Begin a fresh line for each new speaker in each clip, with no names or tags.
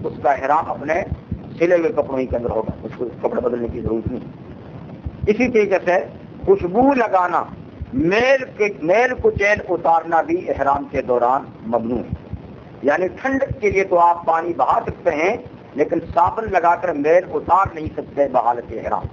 اس کا احرام اپنے سلے ہوئے کپڑوں ہی کے اندر ہوگا، اس کو کپڑے بدلنے کی ضرورت نہیں۔ اسی طریقے سے خوشبو لگانا، میل کچیل اتارنا بھی احرام کے دوران ممنوع ہے۔ یعنی ٹھنڈک کے لیے تو آپ پانی بہا سکتے ہیں، لیکن صابن لگا کر میل اتار نہیں سکتے بحالت احرام۔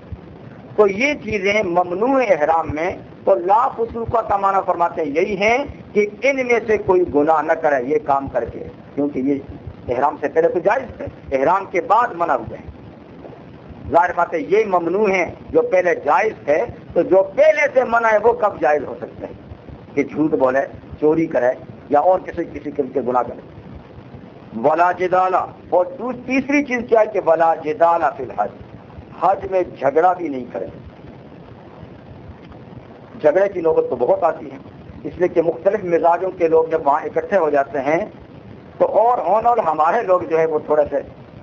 تو یہ چیزیں ممنوع احرام میں، تو لا فسوق کا معنی فرماتے ہیں یہی ہے کہ ان میں سے کوئی گناہ نہ کرے یہ کام کر کے، کیونکہ یہ احرام سے پہلے تو جائز تھے، احرام کے بعد منع ہوئے ہیں۔ ظاہر بات ہے یہ ممنوع ہیں جو پہلے جائز تھے، تو جو پہلے سے منع ہے وہ کب جائز ہو سکتے ہیں کہ جھوٹ بولے، چوری کرے یا اور کسی قسم کے گناہ کرے۔ ولا جدال، اور تیسری چیز کیا ہے کہ ولا جدال فی الحج، حج میں جھگڑا بھی نہیں کرے۔ جھگڑے کی نوبت تو بہت آتی ہے، اس لیے کہ مختلف مزاجوں کے لوگ جب وہاں اکٹھے ہو جاتے ہیں تو اور ہمارے لوگ جو ہے وہ تھوڑے سے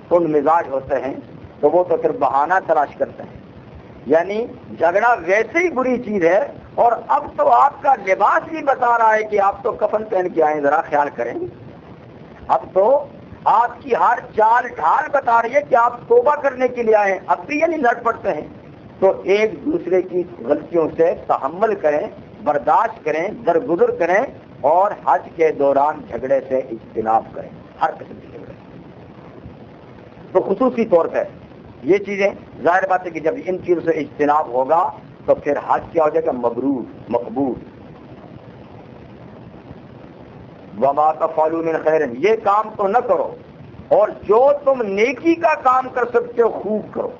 تند مزاج ہوتے ہیں، تو وہ تو پھر بہانہ تلاش کرتے ہیں۔ یعنی جھگڑا ویسے ہی بری چیز ہے، اور اب تو آپ کا لباس بھی بتا رہا ہے کہ آپ تو کفن پہن کے آئیں، ذرا خیال کریں۔ اب تو آپ کی ہر چال ڈھال بتا رہی ہے کہ آپ توبہ کرنے کے لیے آئے ہیں، اب بھی یعنی لڑ پڑتے ہیں۔ تو ایک دوسرے کی غلطیوں سے تحمل کریں، برداشت کریں، درگزر کریں، اور حج کے دوران جھگڑے سے اجتناب کریں، ہر قسم کے جھگڑے۔ تو خصوصی طور پہ یہ چیزیں ظاہر بات ہے کہ جب ان چیزوں سے اجتناب ہوگا تو پھر حج کیا ہو جائے گا؟ مبرور، مقبول۔ وما تفعلوا من خیر، یہ کام تو نہ کرو، اور جو تم نیکی کا کام کر سکتے ہو خوب کرو۔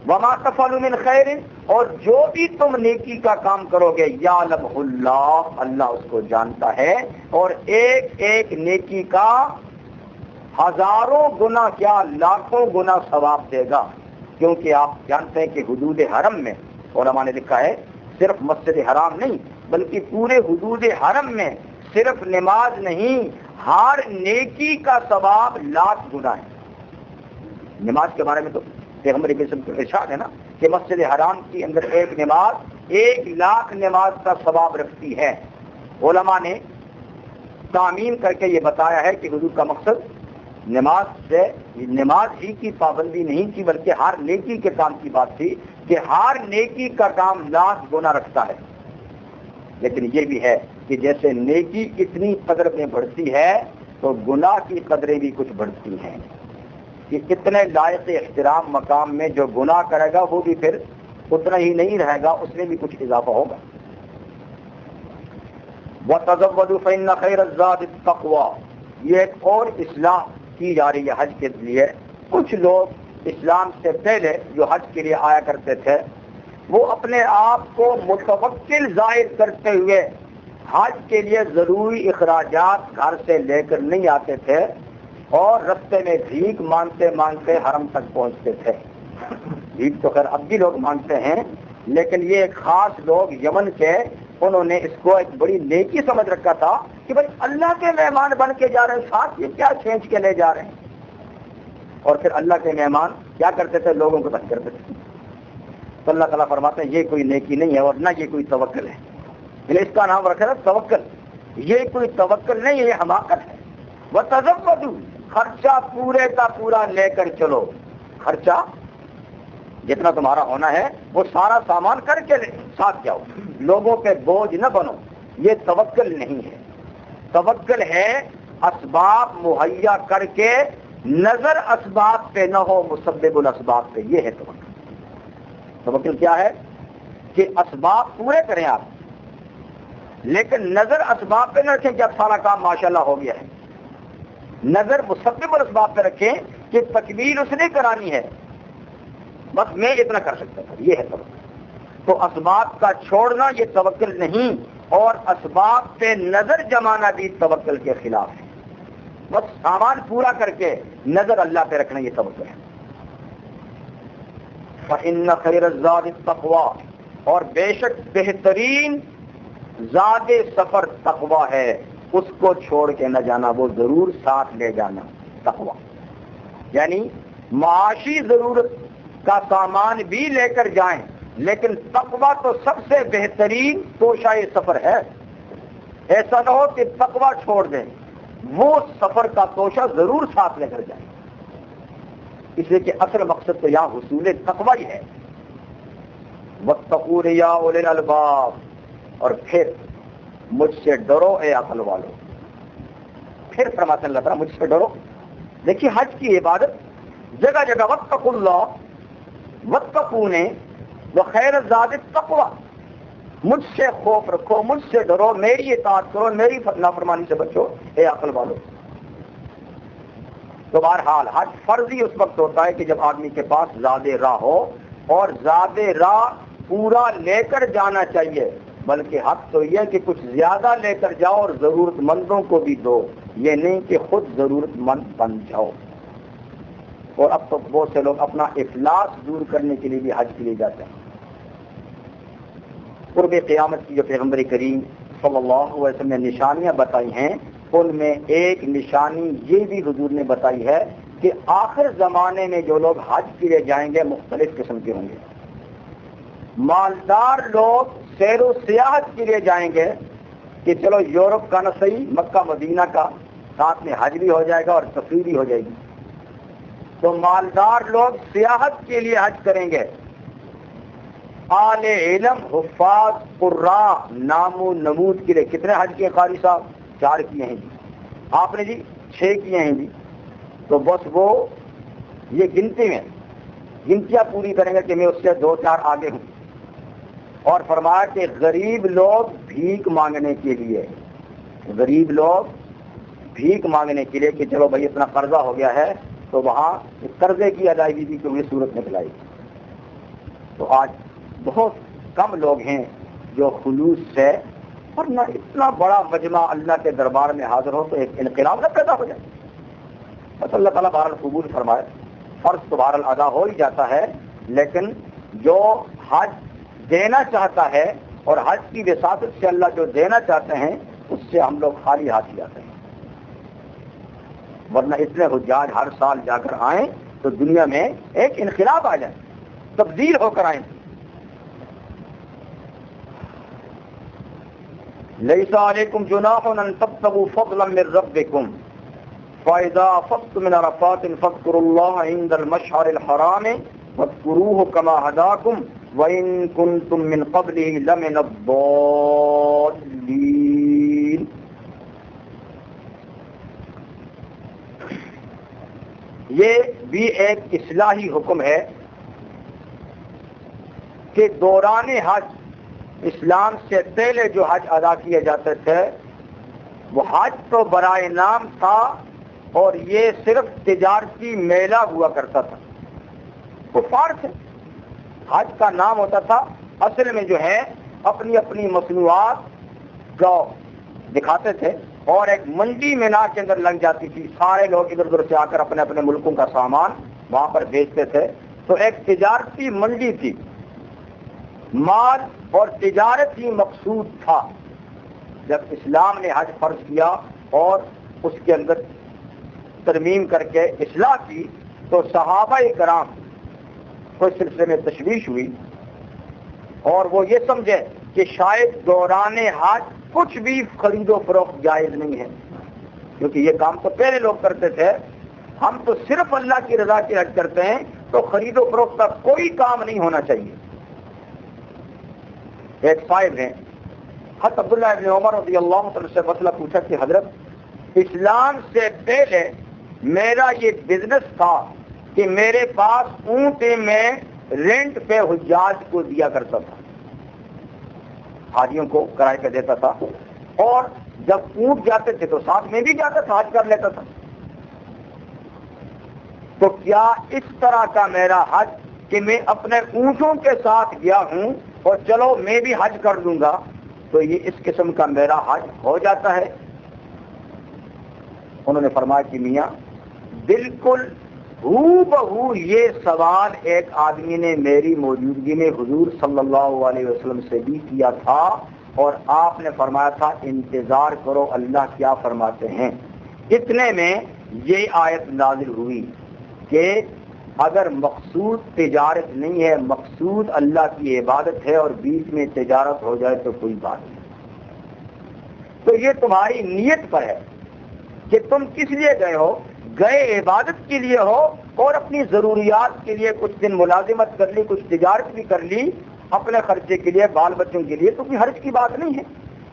وما تفعلوا من خیر، اور جو بھی تم نیکی کا کام کرو گے یعلمہ اللہ، اللہ اس کو جانتا ہے، اور ایک ایک نیکی کا ہزاروں گنا کیا لاکھوں گنا ثواب دے گا۔ کیونکہ آپ جانتے ہیں کہ حدود حرم میں علماء نے لکھا ہے صرف مسجد حرام نہیں بلکہ پورے حدود حرم میں صرف نماز نہیں، ہر نیکی کا ثواب لاکھ گنا ہے۔ نماز کے بارے میں تو پیغمبر کے ارشاد ہے نا کہ مسجد حرام کے اندر ایک نماز 1,00,000 نماز کا ثواب رکھتی ہے۔ علماء نے تعمیم کر کے یہ بتایا ہے کہ حضور کا مقصد نماز ہی کی پابندی نہیں تھی بلکہ ہر نیکی کے کام کی بات تھی کہ ہر نیکی کا کام 1,00,000 گنا رکھتا ہے۔ لیکن یہ بھی ہے کہ جیسے نیکی اتنی قدر میں بڑھتی ہے تو گناہ کی قدریں بھی کچھ بڑھتی ہیں، کہ اتنے لائق احترام مقام میں جو گناہ کرے گا وہ بھی پھر اتنا ہی نہیں رہے گا، اس میں بھی کچھ اضافہ ہوگا۔ وَتَزَوَّدُوا فَإِنَّ خَيْرَ الزَّادِ التَّقْوَىٰ، یہ ایک اور اصلاح کی جا رہی ہے حج کے لیے۔ کچھ لوگ اسلام سے پہلے جو حج کے لیے آیا کرتے تھے وہ اپنے آپ کو متوکل ظاہر کرتے ہوئے حج کے لیے ضروری اخراجات گھر سے لے کر نہیں آتے تھے، اور رستے میں بھیک مانگتے مانگتے حرم تک پہنچتے تھے۔ بھیک تو خیر اب بھی لوگ مانگتے ہیں، لیکن یہ ایک خاص لوگ یمن کے، انہوں نے اس کو ایک بڑی نیکی سمجھ رکھا تھا کہ بھائی اللہ کے مہمان بن کے جا رہے ہیں، ساتھ یہ کیا کھینچ کے لے جا رہے ہیں۔ اور پھر اللہ کے مہمان کیا کرتے تھے؟ لوگوں کو تنگ کرتے تھے۔ تو اللہ تعالیٰ فرماتے ہیں یہ کوئی نیکی نہیں ہے اور نہ یہ کوئی توکل ہے، یعنی اس کا نام رکھا ہے توکل۔ یہ کوئی توکل نہیں ہے، یہ حماقت ہے۔ وَتَزَوَّدُوا، خرچہ پورے کا پورا لے کر چلو، خرچہ جتنا تمہارا ہونا ہے وہ سارا سامان کر کے ساتھ جاؤ، لوگوں پہ بوجھ نہ بنو۔ یہ توکل نہیں ہے۔ توکل ہے اسباب مہیا کر کے نظر اسباب پہ نہ ہو، مسبب الاسباب پہ، یہ ہے توکل۔ توکل کیا ہے کہ اسباب پورے کریں آپ، لیکن نظر اسباب پہ نہ رکھیں کہ اب سارا کام ماشاءاللہ ہو گیا ہے۔ نظر مسبب الاسباب پہ رکھیں کہ تکمیل اس نے کرانی ہے، بس میں اتنا کر سکتا تھا، یہ ہے توکل۔ تو اسباب کا چھوڑنا یہ توکل نہیں، اور اسباب پہ نظر جمانا بھی توکل کے خلاف ہے۔ بس سامان پورا کر کے نظر اللہ پہ رکھنا یہ توکل ہے۔ فَإِنَّ خَيْرَ الزَّادِ التَّقْوَىٰ، اور بے شک بہترین زاد سفر تقویٰ ہے، اس کو چھوڑ کے نہ جانا، وہ ضرور ساتھ لے جانا۔ تقویٰ یعنی معاشی ضرورت کا سامان بھی لے کر جائیں، لیکن تقویٰ تو سب سے بہترین توشہ سفر ہے۔ ایسا نہ ہو کہ تقویٰ چھوڑ دیں، وہ سفر کا توشہ ضرور ساتھ لے کر جائیں۔ اس لیے کہ اصل مقصد تو یہاں حصول تقوی ہی ہے. واتقون یا اولی الالباب، اور پھر مجھ سے ڈرو اے عقل والو. پھر فرماتے اللہ تعالیٰ مجھ سے ڈرو. دیکھیے حج کی عبادت جگہ جگہ واتقوا اللہ واتقونی وخیر الزاد التقوی، مجھ سے خوف رکھو، مجھ سے ڈرو، میری اطاعت کرو، میری نافرمانی سے بچو اے عقل والو. تو بہرحال حج فرضی اس وقت ہوتا ہے کہ جب آدمی کے پاس زاد راہ ہو، اور زاد راہ پورا لے کر جانا چاہیے، بلکہ حق تو یہ کہ کچھ زیادہ لے کر جاؤ اور ضرورت مندوں کو بھی دو، یہ نہیں کہ خود ضرورت مند بن جاؤ. اور اب تو بہت سے لوگ اپنا افلاس دور کرنے کے لیے بھی حج کے لیے جاتے ہیں. قرب قیامت کی جو پیغمبر کریم صلی اللہ علیہ وسلم نے نشانیاں بتائی ہیں، ان میں ایک نشانی یہ بھی حضور نے بتائی ہے کہ آخر زمانے میں جو لوگ حج کے لیے جائیں گے مختلف قسم کے ہوں گے. مالدار لوگ سیر و سیاحت کے لیے جائیں گے کہ چلو یورپ کا نہ صحیح، مکہ مدینہ کا ساتھ میں حج بھی ہو جائے گا اور تفریح بھی ہو جائے گی. تو مالدار لوگ سیاحت کے لیے حج کریں گے. اہل علم حفاظ قراء نام و نمود کے لیے کتنے حج کیے قاری صاحب؟ 4 کیے ہیں جی. آپ نے جی 6 کیے ہیں جی. تو بس وہ یہ گنتی میں گنتیاں پوری کریں گے کہ میں اس سے 2-4 آگے ہوں. اور فرمایا کہ غریب لوگ بھیک مانگنے کے لیے، غریب لوگ بھیک مانگنے کے لیے کہ چلو بھائی اتنا قرضہ ہو گیا ہے تو وہاں قرضے کی ادائیگی کی کوئی صورت نکلائی. تو آج بہت کم لوگ ہیں جو خلوص سے، ورنہ اتنا بڑا مجمع اللہ کے دربار میں حاضر ہو تو ایک انقلاب نہ پیدا ہو جائے. بس اللہ تعالیٰ بہرحال قبول فرمائے. فرض تو بہرحال ادا ہو ہی جاتا ہے، لیکن جو حج دینا چاہتا ہے اور حج کی وساطت سے اللہ جو دینا چاہتے ہیں اس سے ہم لوگ خالی ہاتھ ہی آتے ہیں. ورنہ اتنے حجاج ہر سال جا کر آئیں تو دنیا میں ایک انقلاب آ جائے، تبدیل ہو کر آئیں. لیس علیکم جناح ان تبتغوا فضلا من ربکم فاذا افضتم من عرفات فاذکروا اللہ عند المشعر الحرام واذکروه كما هداکم وَإِن كُنتُم مِّن قَبْلِهِ لَمِنَ الضَّالِّينَ. یہ بھی ایک اصلاحی حکم ہے کہ دوران حج اسلام سے پہلے جو حج ادا کیے جاتے تھے وہ حج تو برائے نام تھا اور یہ صرف تجارتی میلہ ہوا کرتا تھا. کفار تھے، حج کا نام ہوتا تھا، اصل میں جو ہے اپنی اپنی مصنوعات جو دکھاتے تھے اور ایک منڈی مینا کے اندر لگ جاتی تھی. سارے لوگ ادھر ادھر سے آ کر اپنے اپنے ملکوں کا سامان وہاں پر بیچتے تھے. تو ایک تجارتی منڈی تھی، مال اور تجارت ہی مقصود تھا. جب اسلام نے حج فرض کیا اور اس کے اندر ترمیم کر کے اصلاح کی تو صحابہ کرام کو اس سلسلے میں تشویش ہوئی اور وہ یہ سمجھے کہ شاید دوران حج کچھ بھی خرید و فروخت جائز نہیں ہے، کیونکہ یہ کام تو پہلے لوگ کرتے تھے. ہم تو صرف اللہ کی رضا کے حج کرتے ہیں تو خرید و فروخت کا کوئی کام نہیں ہونا چاہیے. ایک صاحب ہیں حضرت عبداللہ ابن عمر رضی اللہ عنہ سے مسئلہ پوچھا کہ حضرت اسلام سے پہلے میرا یہ بزنس تھا کہ میرے پاس اونٹ میں رینٹ پہ حجاج کو دیا کرتا تھا، حاجیوں کو کرائے پہ دیتا تھا، اور جب اونٹ جاتے تھے تو ساتھ میں بھی جاتا تھا، حج کر لیتا تھا. تو کیا اس طرح کا میرا حج کہ میں اپنے اونٹوں کے ساتھ گیا ہوں اور چلو میں بھی حج کر لوں گا، تو یہ اس قسم کا میرا حج ہو جاتا ہے؟ انہوں نے فرمایا کہ میاں بالکل ہو بہو یہ سوال ایک آدمی نے میری موجودگی میں حضور صلی اللہ علیہ وسلم سے بھی کیا تھا اور آپ نے فرمایا تھا انتظار کرو اللہ کیا فرماتے ہیں. اتنے میں یہ آیت نازل ہوئی کہ اگر مقصود تجارت نہیں ہے، مقصود اللہ کی عبادت ہے اور بیچ میں تجارت ہو جائے تو کوئی بات نہیں. تو یہ تمہاری نیت پر ہے کہ تم کس لیے گئے ہو. گئے عبادت کے لیے ہو اور اپنی ضروریات کے لیے کچھ دن ملازمت کر لی, کچھ تجارت بھی کر لی اپنے خرچے کے لیے, بال بچوں کے لیے, تو کوئی حرج کی بات نہیں ہے.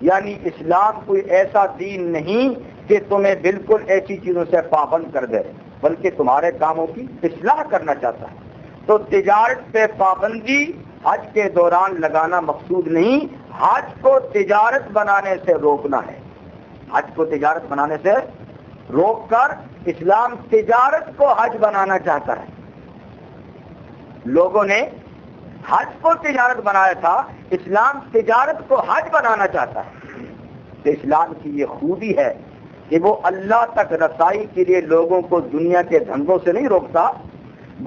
یعنی اسلام کوئی ایسا دین نہیں کہ تمہیں بالکل ایسی چیزوں سے پابند کر دے, بلکہ تمہارے کاموں کی اصلاح کرنا چاہتا ہے. تو تجارت پہ پابندی حج کے دوران لگانا مقصود نہیں, حج کو تجارت بنانے سے روکنا ہے. حج کو تجارت بنانے سے روک کر اسلام تجارت کو حج بنانا چاہتا ہے. لوگوں نے حج کو تجارت بنایا تھا, اسلام تجارت کو حج بنانا چاہتا ہے. تو اسلام کی یہ خوبی ہے کہ وہ اللہ تک رسائی کے لیے لوگوں کو دنیا کے دھندوں سے نہیں روکتا,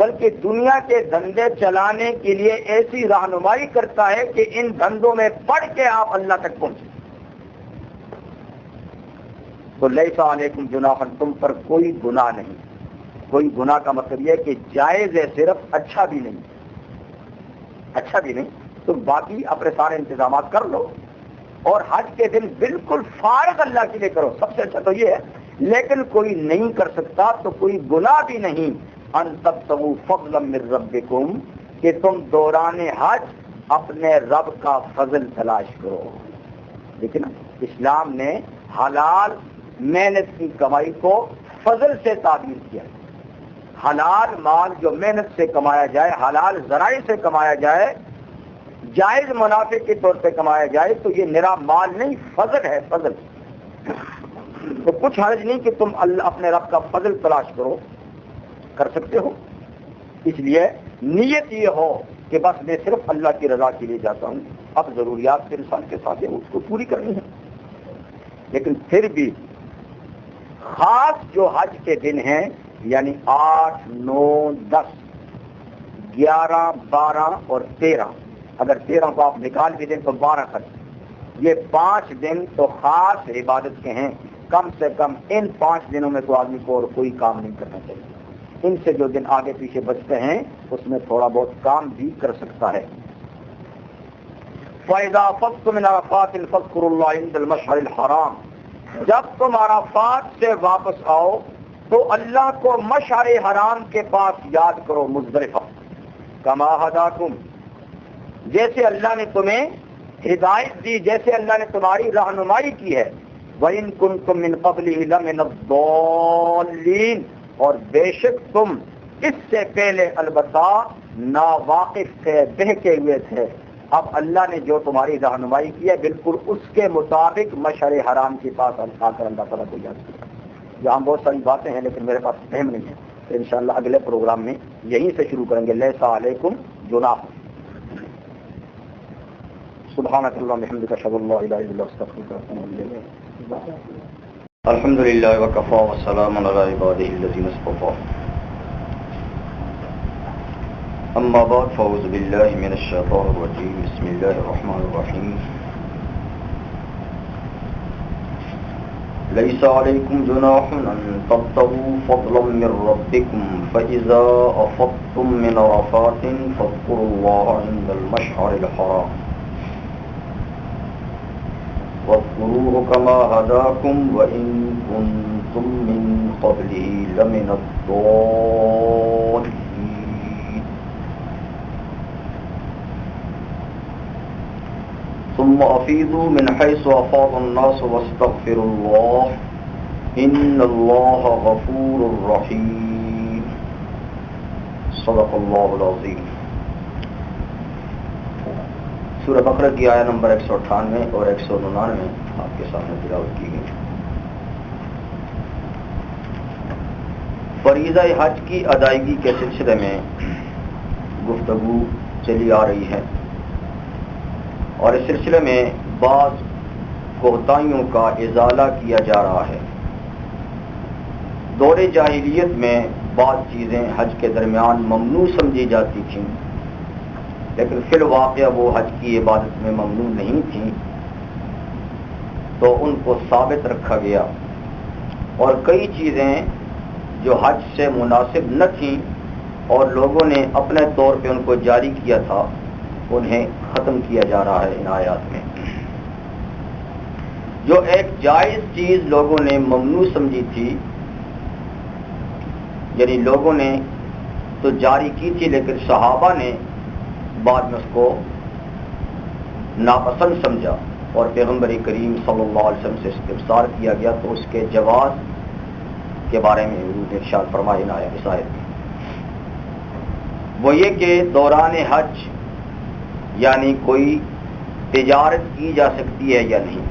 بلکہ دنیا کے دھندے چلانے کے لیے ایسی رہنمائی کرتا ہے کہ ان دھندوں میں پڑھ کے آپ اللہ تک پہنچیں. تو لیس علیکم جناح, تم پر کوئی گناہ نہیں. کوئی گناہ کا مطلب یہ کہ جائز ہے صرف, اچھا بھی نہیں. اچھا بھی نہیں تو باقی اپنے سارے انتظامات کر لو اور حج کے دن بالکل فارغ اللہ کے لیے کرو, سب سے اچھا تو یہ ہے. لیکن کوئی نہیں کر سکتا تو کوئی گناہ بھی نہیں. ان تبتغوا فضلا من ربکم, کہ تم دوران حج اپنے رب کا فضل تلاش کرو. لیکن اسلام نے حلال محنت کی کمائی کو فضل سے تعبیر کیا. حلال مال جو محنت سے کمایا جائے, حلال ذرائع سے کمایا جائے, جائز منافع کے طور پہ کمایا جائے, تو یہ نرا مال نہیں, فضل ہے, فضل. تو کچھ حرج نہیں کہ تم اللہ اپنے رب کا فضل تلاش کرو, کر سکتے ہو. اس لیے نیت یہ ہو کہ بس میں صرف اللہ کی رضا کے لیے جاتا ہوں. اب ضروریات کے انسان کے ساتھ اس کو پوری کرنی ہے. لیکن پھر بھی خاص جو حج کے دن ہیں, یعنی 8, 9, 10, 11, 12 اور 13, اگر 13 کو آپ نکال بھی دیں تو 12 تک, یہ 5 دن تو خاص عبادت کے ہیں. کم سے کم ان 5 دنوں میں تو آدمی کو اور کوئی کام نہیں کرنا چاہیے. ان سے جو دن آگے پیچھے بچتے ہیں اس میں تھوڑا بہت کام بھی کر سکتا ہے. فَإِذَا أَفَضْتُم مِّنْ عَرَفَاتٍ فاذكروا اللَّهَ عِندَ الْمَشْعَرِ الْحَرَامِ, جب تم عرفات سے واپس آؤ تو اللہ کو مشعر حرام کے پاس یاد کرو, مزدلفہ. کما ہداکم, جیسے اللہ نے تمہیں ہدایت دی, جیسے اللہ نے تمہاری رہنمائی کی ہے. وَإِن كُنتُم مِّن قَبْلِهِ لَمِنَ الضَّالِّينَ, اور بے شک تم اس سے پہلے البتہ ناواقف تھے, بہکے ہوئے تھے. اب اللہ نے جو تمہاری رہنمائی کی ہے بالکل اس کے مطابق مشعر حرام کے پاس آ کر اللہ تعالیٰ کو یاد کیا. یہاں بہت ساری باتیں ہیں لیکن میرے پاس فہم نہیں ہے, تو انشاءاللہ اگلے پروگرام میں یہیں سے شروع کریں گے. لیس علیکم جناح. سبحانک اللہم وبحمدک اشہد ان لا الہ الا انت استغفرک واتوب الیک.
الحمدللہ وکفی والسلام علی عبادہ الذین اصطفی. اما بعد فاعوذ باللہ من الشیطان الرجیم. بسم اللہ الرحمن الرحیم. لیس علیکم جناح ان تبتغوا فضلا من ربکم فاذا افضتم من عرفات فاذکروا اللہ عند المشعر الحرام واذکروه کما ہداکم وان کنتم من قبله لمن الضالین. ثم افیضوا من حیث افاض الناس واستغفروا اللہ ان اللہ غفور رحیم. صدق اللہ العظیم. سورہ بقرہ کی آیت نمبر 198 اور 199 آپ کے سامنے تلاوت کی گئی. فریضہ حج کی ادائیگی کے سلسلے میں گفتگو چلی آ رہی ہے اور اس سلسلے میں بعض کوتاہیوں کا ازالہ کیا جا رہا ہے. دور جاہلیت میں بعض چیزیں حج کے درمیان ممنوع سمجھی جاتی تھیں لیکن فی الواقع وہ حج کی عبادت میں ممنوع نہیں تھیں, تو ان کو ثابت رکھا گیا. اور کئی چیزیں جو حج سے مناسب نہ تھیں اور لوگوں نے اپنے طور پہ ان کو جاری کیا تھا, انہیں ختم کیا جا رہا ہے ان آیات میں. جو ایک جائز چیز لوگوں نے ممنوع سمجھی تھی یعنی لوگوں نے تو جاری کی تھی لیکن صحابہ نے بعد میں اس کو ناپسند سمجھا اور پیغمبر کریم صلی اللہ علیہ وسلم سے استفسار کیا گیا تو اس کے جواز کے بارے میں حضور نے ارشاد فرمایا اس آیت میں، وہ یہ کہ دوران حج یعنی کوئی تجارت کی جا سکتی ہے یا نہیں.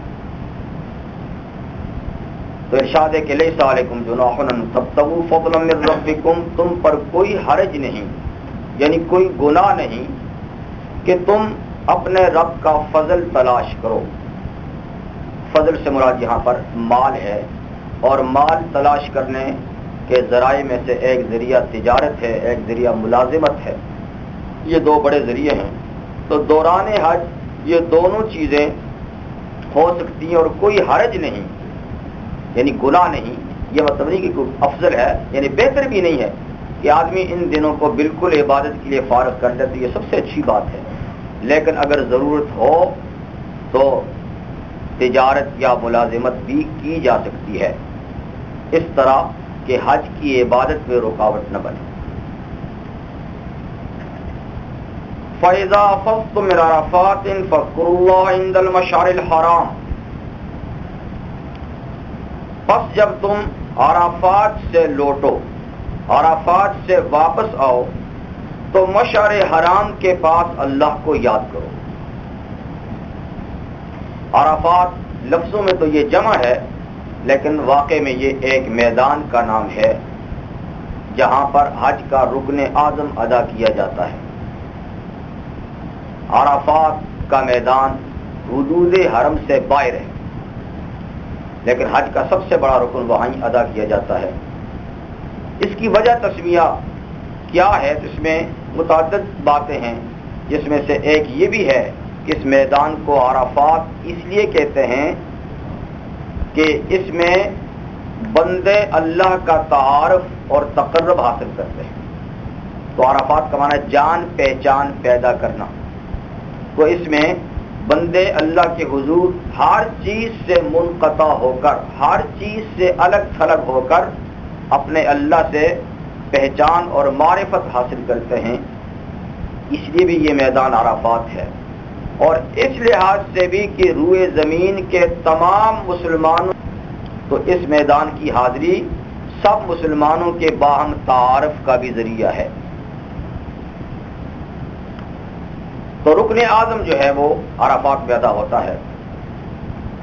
تو ارشاد ہے کہ لیس علیکم جناح ان تبتغوا فضلا من ربکم، تم پر کوئی حرج نہیں یعنی کوئی گناہ نہیں کہ تم اپنے رب کا فضل تلاش کرو. فضل سے مراد یہاں پر مال ہے، اور مال تلاش کرنے کے ذرائع میں سے ایک ذریعہ تجارت ہے، ایک ذریعہ ملازمت ہے. یہ دو بڑے ذریعے ہیں. تو دوران حج یہ دونوں چیزیں ہو سکتی ہیں اور کوئی حرج نہیں یعنی گناہ نہیں. یہ مطلب نہیں کہ کوئی افضل ہے یعنی بہتر بھی نہیں ہے کہ آدمی ان دنوں کو بالکل عبادت کے لیے فارغ کر لے، تو یہ سب سے اچھی بات ہے. لیکن اگر ضرورت ہو تو تجارت یا ملازمت بھی کی جا سکتی ہے، اس طرح کہ حج کی عبادت میں رکاوٹ نہ بنے. فَإِذَا أَفَضْتُم مِّنْ عَرَفَاتٍ فَاذْكُرُوا اللَّهَ عِندَ الْمَشْعَرِ الْحَرَامِ. پس جب تم عرفات سے لوٹو، عرفات سے واپس آؤ تو مشعر حرام کے پاس اللہ کو یاد کرو. عرفات لفظوں میں تو یہ جمع ہے لیکن واقع میں یہ ایک میدان کا نام ہے جہاں پر حج کا رکن اعظم ادا کیا جاتا ہے. عرفات کا میدان حدود حرم سے باہر ہے لیکن حج کا سب سے بڑا رکن وہاں ہی ادا کیا جاتا ہے. اس کی وجہ تسمیہ کیا ہے؟ اس میں متعدد باتیں ہیں، جس میں سے ایک یہ بھی ہے کہ اس میدان کو عرفات اس لیے کہتے ہیں کہ اس میں بندے اللہ کا تعارف اور تقرب حاصل کرتے ہیں. تو عرفات کا معنی جان پہچان پیدا کرنا. تو اس میں بندے اللہ کے حضور ہر چیز سے منقطع ہو کر، ہر چیز سے الگ تھلگ ہو کر اپنے اللہ سے پہچان اور معرفت حاصل کرتے ہیں. اس لیے بھی یہ میدان عرفات ہے، اور اس لحاظ سے بھی کہ روئے زمین کے تمام مسلمانوں تو اس میدان کی حاضری سب مسلمانوں کے باہم تعارف کا بھی ذریعہ ہے. تو رکن اعظم جو ہے وہ عرفات میں ادا ہوتا ہے.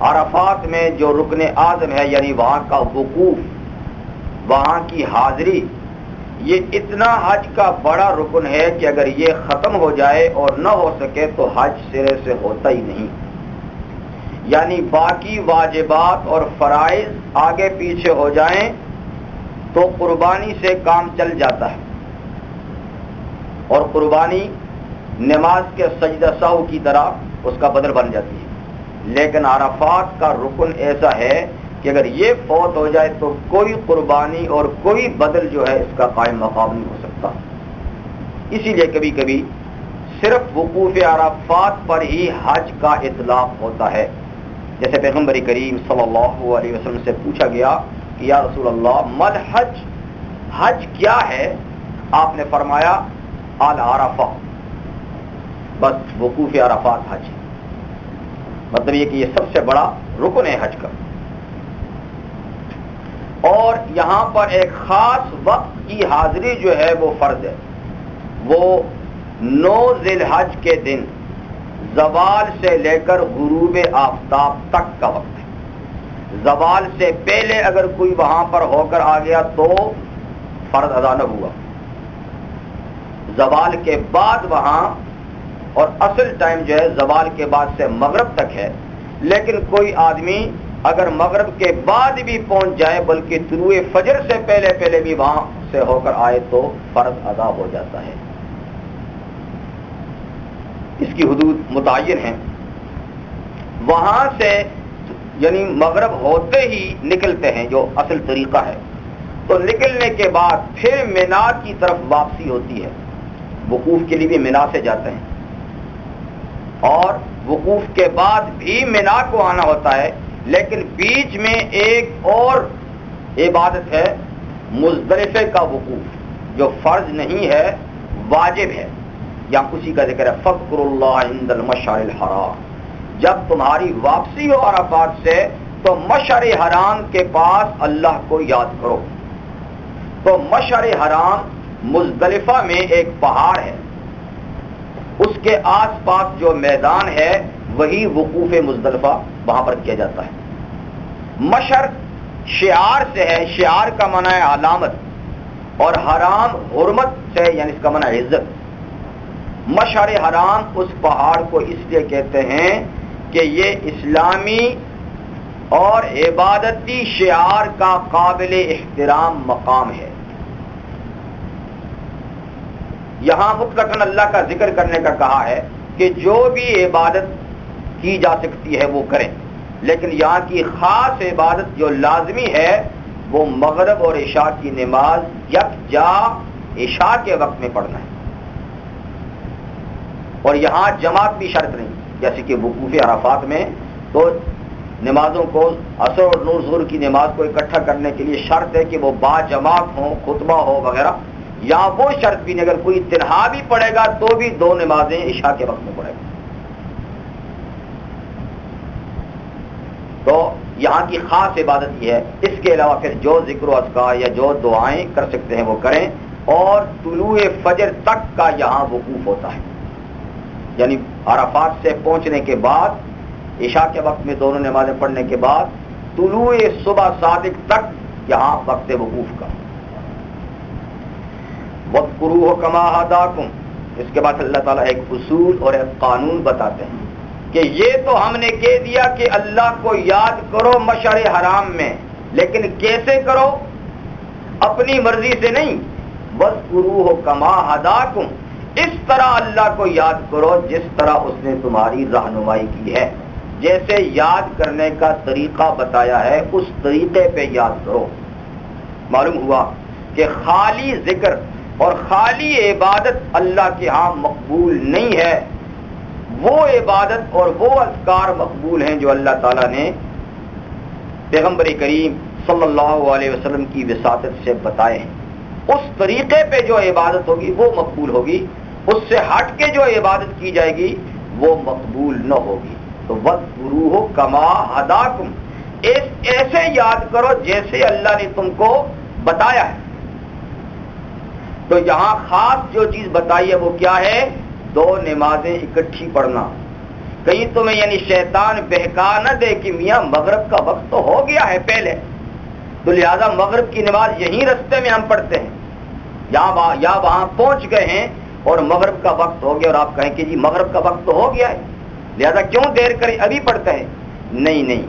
عرفات میں جو رکن اعظم ہے یعنی وہاں کا وقوف، وہاں کی حاضری، یہ اتنا حج کا بڑا رکن ہے کہ اگر یہ ختم ہو جائے اور نہ ہو سکے تو حج سرے سے ہوتا ہی نہیں. یعنی باقی واجبات اور فرائض آگے پیچھے ہو جائیں تو قربانی سے کام چل جاتا ہے، اور قربانی نماز کے سجدہ سہو کی طرح اس کا بدل بن جاتی ہے. لیکن عرفات کا رکن ایسا ہے کہ اگر یہ فوت ہو جائے تو کوئی قربانی اور کوئی بدل جو ہے اس کا قائم مقام نہیں ہو سکتا. اسی لیے کبھی کبھی صرف وقوف عرفات پر ہی حج کا اطلاق ہوتا ہے. جیسے پیغمبر کریم صلی اللہ علیہ وسلم سے پوچھا گیا کہ یا رسول اللہ مل حج، حج کیا ہے؟ آپ نے فرمایا العرفہ، بس وقوف عرفات حج. مطلب یہ کہ یہ سب سے بڑا رکن ہے حج کا. اور یہاں پر ایک خاص وقت کی حاضری جو ہے وہ فرض ہے. وہ 9 ذی الحج کے دن زوال سے لے کر غروب آفتاب تک کا وقت ہے. زوال سے پہلے اگر کوئی وہاں پر ہو کر آ گیا تو فرض ادا نہ ہوا. زوال کے بعد وہاں، اور اصل ٹائم جو ہے زوال کے بعد سے مغرب تک ہے، لیکن کوئی آدمی اگر مغرب کے بعد بھی پہنچ جائے بلکہ طلوع فجر سے پہلے پہلے بھی وہاں سے ہو کر آئے تو فرض ادا ہو جاتا ہے. اس کی حدود متعین ہیں. وہاں سے یعنی مغرب ہوتے ہی نکلتے ہیں جو اصل طریقہ ہے. تو نکلنے کے بعد پھر مینا کی طرف واپسی ہوتی ہے. وقوف کے لیے بھی مینا سے جاتے ہیں اور وقوف کے بعد بھی مینا کو آنا ہوتا ہے. لیکن بیچ میں ایک اور عبادت ہے مزدلفے کا وقوف جو فرض نہیں ہے واجب ہے، یا اسی کا ذکر ہے فذکروا اللہ عند المشعر الحرام، جب تمہاری واپسی ہو عرفات سے تو مشعر حرام کے پاس اللہ کو یاد کرو۔ تو مشعر حرام مزدلفہ میں ایک پہاڑ ہے، اس کے آس پاس جو میدان ہے وہی وقوف مزدلفہ وہاں پر کیا جاتا ہے۔ مشعر شعار سے ہے، شعار کا معنی ہے علامت، اور حرام حرمت سے یعنی اس کا معنی ہے عزت۔ مشعر حرام اس پہاڑ کو اس لیے کہتے ہیں کہ یہ اسلامی اور عبادتی شعار کا قابل احترام مقام ہے۔ یہاں مطلقاً اللہ کا ذکر کرنے کا کہا ہے کہ جو بھی عبادت کی جا سکتی ہے وہ کریں، لیکن یہاں کی خاص عبادت جو لازمی ہے وہ مغرب اور عشاء کی نماز یکجا عشاء کے وقت میں پڑھنا ہے، اور یہاں جماعت بھی شرط نہیں، جیسے کہ وقوف عرفات میں تو نمازوں کو عصر اور ظہر کی نماز کو اکٹھا کرنے کے لیے شرط ہے کہ وہ با جماعت ہوں، خطبہ ہو وغیرہ، یہاں وہ شرط بھی نہیں، اگر کوئی تنہا بھی پڑھے گا تو بھی 2 نمازیں عشاء کے وقت میں پڑھے گا۔ تو یہاں کی خاص عبادت یہ ہے، اس کے علاوہ پھر جو ذکر و اذکار یا جو دعائیں کر سکتے ہیں وہ کریں، اور طلوع فجر تک کا یہاں وقوف ہوتا ہے، یعنی عرفات سے پہنچنے کے بعد عشاء کے وقت میں دونوں نمازیں پڑھنے کے بعد طلوع صبح صادق تک یہاں وقت وقوف کا۔ وَاذْكُرُوهُ كَمَا هَدَاكُمْ، اس کے بعد اللہ تعالیٰ ایک اصول اور ایک قانون بتاتے ہیں کہ یہ تو ہم نے کہہ دیا کہ اللہ کو یاد کرو مشعر حرام میں، لیکن کیسے کرو؟ اپنی مرضی سے نہیں، وَاذْكُرُوهُ كَمَا هَدَاكُمْ، اس طرح اللہ کو یاد کرو جس طرح اس نے تمہاری رہنمائی کی ہے، جیسے یاد کرنے کا طریقہ بتایا ہے اس طریقے پہ یاد کرو۔ معلوم ہوا کہ خالی ذکر اور خالی عبادت اللہ کے ہاں مقبول نہیں ہے، وہ عبادت اور وہ اذکار مقبول ہیں جو اللہ تعالیٰ نے پیغمبر کریم صلی اللہ علیہ وسلم کی وساطت سے بتائے ہیں۔ اس طریقے پہ جو عبادت ہوگی وہ مقبول ہوگی، اس سے ہٹ کے جو عبادت کی جائے گی وہ مقبول نہ ہوگی۔ تو وَاذْكُرُوهُ كَمَا هَدَاكُمْ، ایسے یاد کرو جیسے اللہ نے تم کو بتایا ہے۔ تو یہاں خاص جو چیز بتائی ہے وہ کیا ہے؟ 2 نمازیں اکٹھی پڑھنا۔ کہیں تمہیں یعنی شیطان بہکا نہ دے کہ میاں مغرب کا وقت تو ہو گیا ہے پہلے، تو لہذا مغرب کی نماز یہیں رستے میں ہم پڑھتے ہیں، یا وہاں پہنچ گئے ہیں اور مغرب کا وقت ہو گیا اور آپ کہیں کہ جی مغرب کا وقت تو ہو گیا ہے لہذا کیوں دیر کریں، ابھی پڑھتے ہیں۔ نہیں،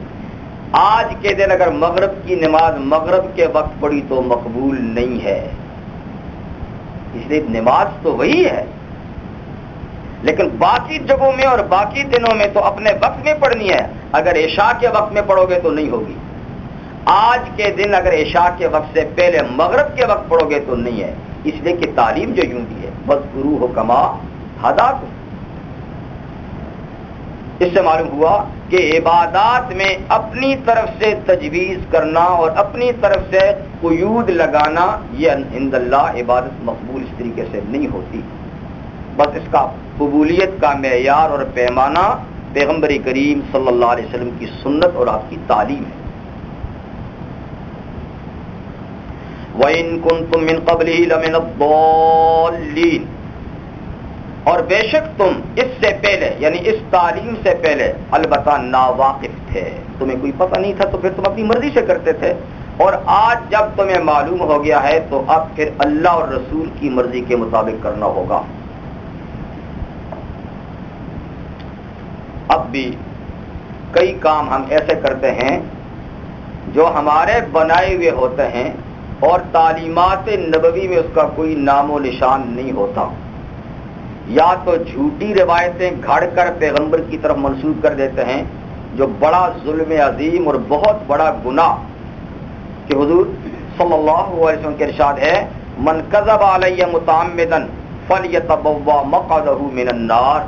آج کے دن اگر مغرب کی نماز مغرب کے وقت پڑھی تو مقبول نہیں ہے، اس لیے نماز تو وہی ہے، لیکن باقی جگہوں میں اور باقی دنوں میں تو اپنے وقت میں پڑھنی ہے۔ اگر عشاء کے وقت میں پڑھو گے تو نہیں ہوگی، آج کے دن اگر عشاء کے وقت سے پہلے مغرب کے وقت پڑھو گے تو نہیں ہے، اس لیے کہ تعلیم جو یوں دی ہے وَاذْكُرُوهُ كَمَا هَدَاكُمْ۔ اس سے معلوم ہوا کہ عبادات میں اپنی طرف سے تجویز کرنا اور اپنی طرف سے قیود لگانا یہ عند اللہ عبادت مقبول اس طریقے سے نہیں ہوتی، بس اس کا قبولیت کا معیار اور پیمانہ پیغمبر کریم صلی اللہ علیہ وسلم کی سنت اور آپ کی تعلیم ہے۔ وَإِن كُنتُم مِّن قَبْلِهِ لَمِنَ الضَّالِّينَ، اور بے شک تم اس سے پہلے یعنی اس تعلیم سے پہلے البتہ ناواقف تھے، تمہیں کوئی پتہ نہیں تھا تو پھر تم اپنی مرضی سے کرتے تھے، اور آج جب تمہیں معلوم ہو گیا ہے تو اب پھر اللہ اور رسول کی مرضی کے مطابق کرنا ہوگا۔ اب بھی کئی کام ہم ایسے کرتے ہیں جو ہمارے بنائے ہوئے ہوتے ہیں اور تعلیمات نبوی میں اس کا کوئی نام و نشان نہیں ہوتا، یا تو جھوٹی روایتیں گھڑ کر پیغمبر کی طرف منسوب کر دیتے ہیں جو بڑا ظلم عظیم اور بہت بڑا گناہ، کہ حضور صلی اللہ علیہ وسلم کے ارشاد ہے من کذب علی متعمدا فلیتبوا مقعدہ من النار،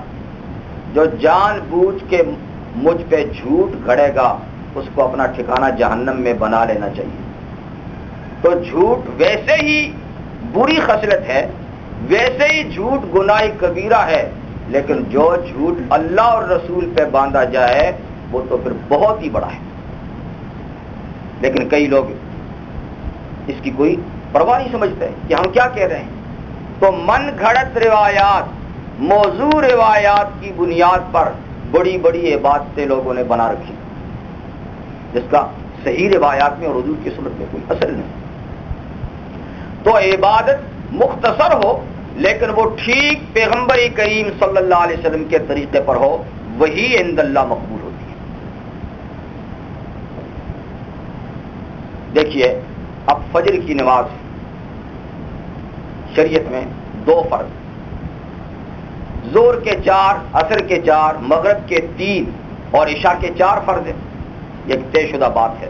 جو جان بوجھ کے مجھ پہ جھوٹ گھڑے گا اس کو اپنا ٹھکانہ جہنم میں بنا لینا چاہیے۔ تو جھوٹ ویسے ہی بری خصلت ہے، ویسے ہی جھوٹ گناہ کبیرہ ہے، لیکن جو جھوٹ اللہ اور رسول پہ باندھا جائے وہ تو پھر بہت ہی بڑا ہے۔ لیکن کئی لوگ اس کی کوئی پرواہ نہیں سمجھتے کہ ہم کیا کہہ رہے ہیں، تو من گھڑت روایات، موضوع روایات کی بنیاد پر بڑی بڑی عبادتیں لوگوں نے بنا رکھی، جس کا صحیح روایات میں اور حضور کی سنت میں کوئی اثر نہیں۔ تو عبادت مختصر ہو لیکن وہ ٹھیک پیغمبر کریم صلی اللہ علیہ وسلم کے طریقے پر ہو، وہی عند اللہ مقبول ہوتی ہے۔ دیکھیے اب فجر کی نماز شریعت میں 2 فرض، ظہر کے 4، عصر کے 4، مغرب کے 3 اور عشاء کے 4 فرض ہیں۔ یہ ایک طے شدہ بات ہے،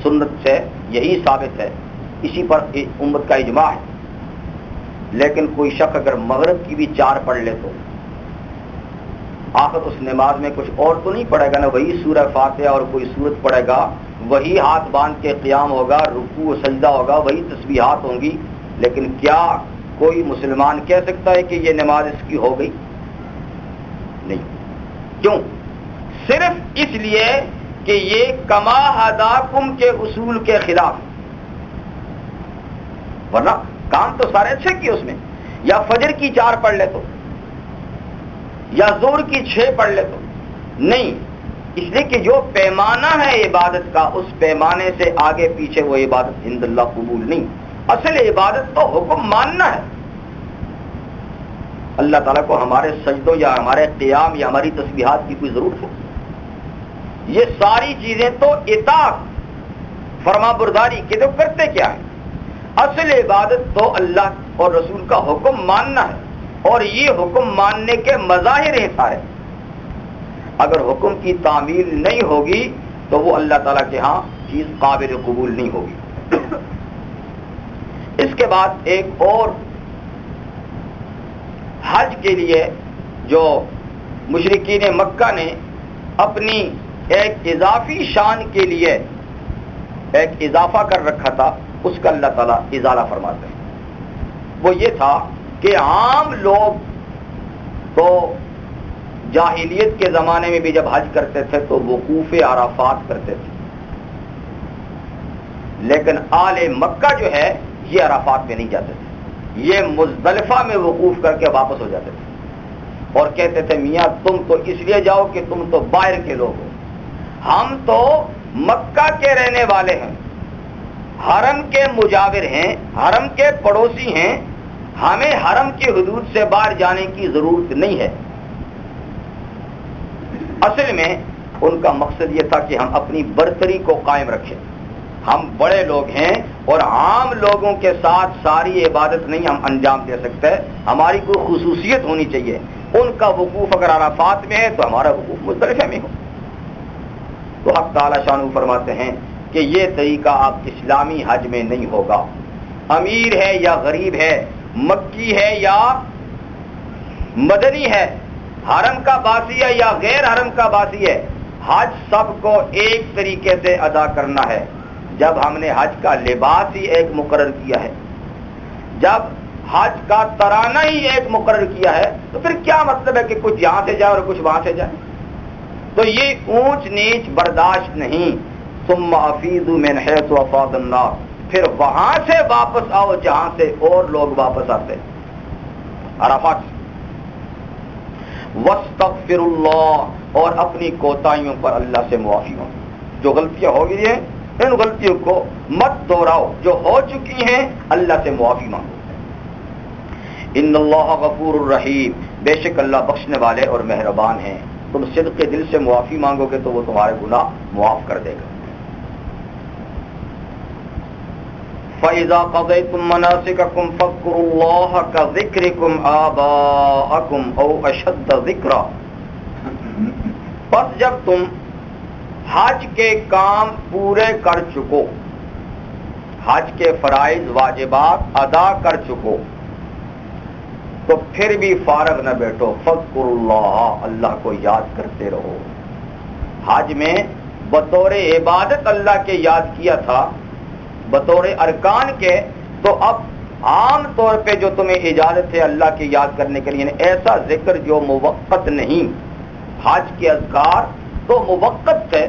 سنت سے یہی ثابت ہے، اسی پر امت کا اجماع ہے۔ لیکن کوئی شخص اگر مغرب کی بھی 4 پڑھ لے تو آخر اس نماز میں کچھ اور تو نہیں پڑھے گا نا، وہی سورہ فاتحہ اور کوئی سورت پڑھے گا، وہی ہاتھ باندھ کے قیام ہوگا، رکوع و سجدہ ہوگا، وہی تسبیحات ہوں گی، لیکن کیا کوئی مسلمان کہہ سکتا ہے کہ یہ نماز اس کی ہو گئی؟ نہیں۔ کیوں؟ صرف اس لیے کہ یہ کما ہداکم کے اصول کے خلاف، ورنہ کام تو سارے اچھے کیے اس میں، یا فجر کی 4 پڑھ لے تو، یا ظہر کی 6 پڑھ لے تو، نہیں، اس لیے کہ جو پیمانہ ہے عبادت کا، اس پیمانے سے آگے پیچھے وہ عبادت عند اللہ قبول نہیں۔ اصل عبادت تو حکم ماننا ہے۔ اللہ تعالیٰ کو ہمارے سجدوں یا ہمارے قیام یا ہماری تسبیحات کی کوئی ضرورت ہے؟ یہ ساری چیزیں تو اطاعت، فرما برداری کے تو کرتے کیا ہیں؟ اصل عبادت تو اللہ اور رسول کا حکم ماننا ہے، اور یہ حکم ماننے کے مظاہر ہیں سارے۔ اگر حکم کی تعمیل نہیں ہوگی تو وہ اللہ تعالیٰ کے ہاں چیز قابل قبول نہیں ہوگی۔ اس کے بعد ایک اور حج کے لیے جو مشرکین مکہ نے اپنی ایک اضافی شان کے لیے ایک اضافہ کر رکھا تھا، اس کا اللہ تعالیٰ ازالہ فرماتے ہیں۔ وہ یہ تھا کہ عام لوگ تو جاہلیت کے زمانے میں بھی جب حج کرتے تھے تو وقوف عرفات کرتے تھے، لیکن آل مکہ جو ہے یہ عرفات میں نہیں جاتے تھے، یہ مزدلفہ میں وقوف کر کے واپس ہو جاتے تھے، اور کہتے تھے میاں تم تو اس لیے جاؤ کہ تم تو باہر کے لوگ ہو، ہم تو مکہ کے رہنے والے ہیں، حرم کے مجاور ہیں، حرم کے پڑوسی ہیں، ہمیں حرم کی حدود سے باہر جانے کی ضرورت نہیں ہے۔ اصل میں ان کا مقصد یہ تھا کہ ہم اپنی برتری کو قائم رکھیں، ہم بڑے لوگ ہیں اور عام لوگوں کے ساتھ ساری عبادت نہیں ہم انجام دے سکتے، ہماری کوئی خصوصیت ہونی چاہیے۔ ان کا وقوف اگر عرفات میں ہے تو ہمارا وقوف مزدلفہ میں ہو۔ تو حق تعالی شانہ فرماتے ہیں کہ یہ طریقہ آپ اسلامی حج میں نہیں ہوگا، امیر ہے یا غریب ہے، مکی ہے یا مدنی ہے، حرم کا باسی ہے یا غیر حرم کا باسی ہے، حج سب کو ایک طریقے سے ادا کرنا ہے۔ جب ہم نے حج کا لباس ہی ایک مقرر کیا ہے، جب حج کا ترانہ ہی ایک مقرر کیا ہے، تو پھر کیا مطلب ہے کہ کچھ یہاں سے جائے اور کچھ وہاں سے جائے؟ تو یہ اونچ نیچ برداشت نہیں۔ ثم افیضوا من حیث افاض الناس، پھر وہاں سے واپس آؤ جہاں سے اور لوگ واپس آتے، عرفات۔ واستغفر اللہ، اور اپنی کوتاہیوں پر اللہ سے معافی مانگو، جو غلطیاں ہو گئی ہیں ان غلطیوں کو مت دہراؤ، جو ہو چکی ہیں اللہ سے معافی مانگو۔ ان اللہ غفور الرحیم، بے شک اللہ بخشنے والے اور مہربان ہیں۔ تم صدق کے دل سے معافی مانگو گے تو وہ تمہارے گناہ معاف کر دے گا۔ فَإِذَا قَضَيْتُم مَّنَاسِكَكُمْ فَاذْكُرُوا اللَّهَ كَذِكْرِكُمْ آبَاءَكُمْ أَوْ أَشَدَّ ذِكْرًا، پس جب تم حج کے کام پورے کر چکو، حج کے فرائض واجبات ادا کر چکو، تو پھر بھی فارغ نہ بیٹھو، فذکروا اللہ، اللہ کو یاد کرتے رہو۔ حج میں بطور عبادت اللہ کے یاد کیا تھا، بطور ارکان کے، تو اب عام طور پہ جو تمہیں اجازت ہے اللہ کی یاد کرنے کے لیے، ایسا ذکر جو موقت نہیں، حج کے اذکار تو موقت ہے،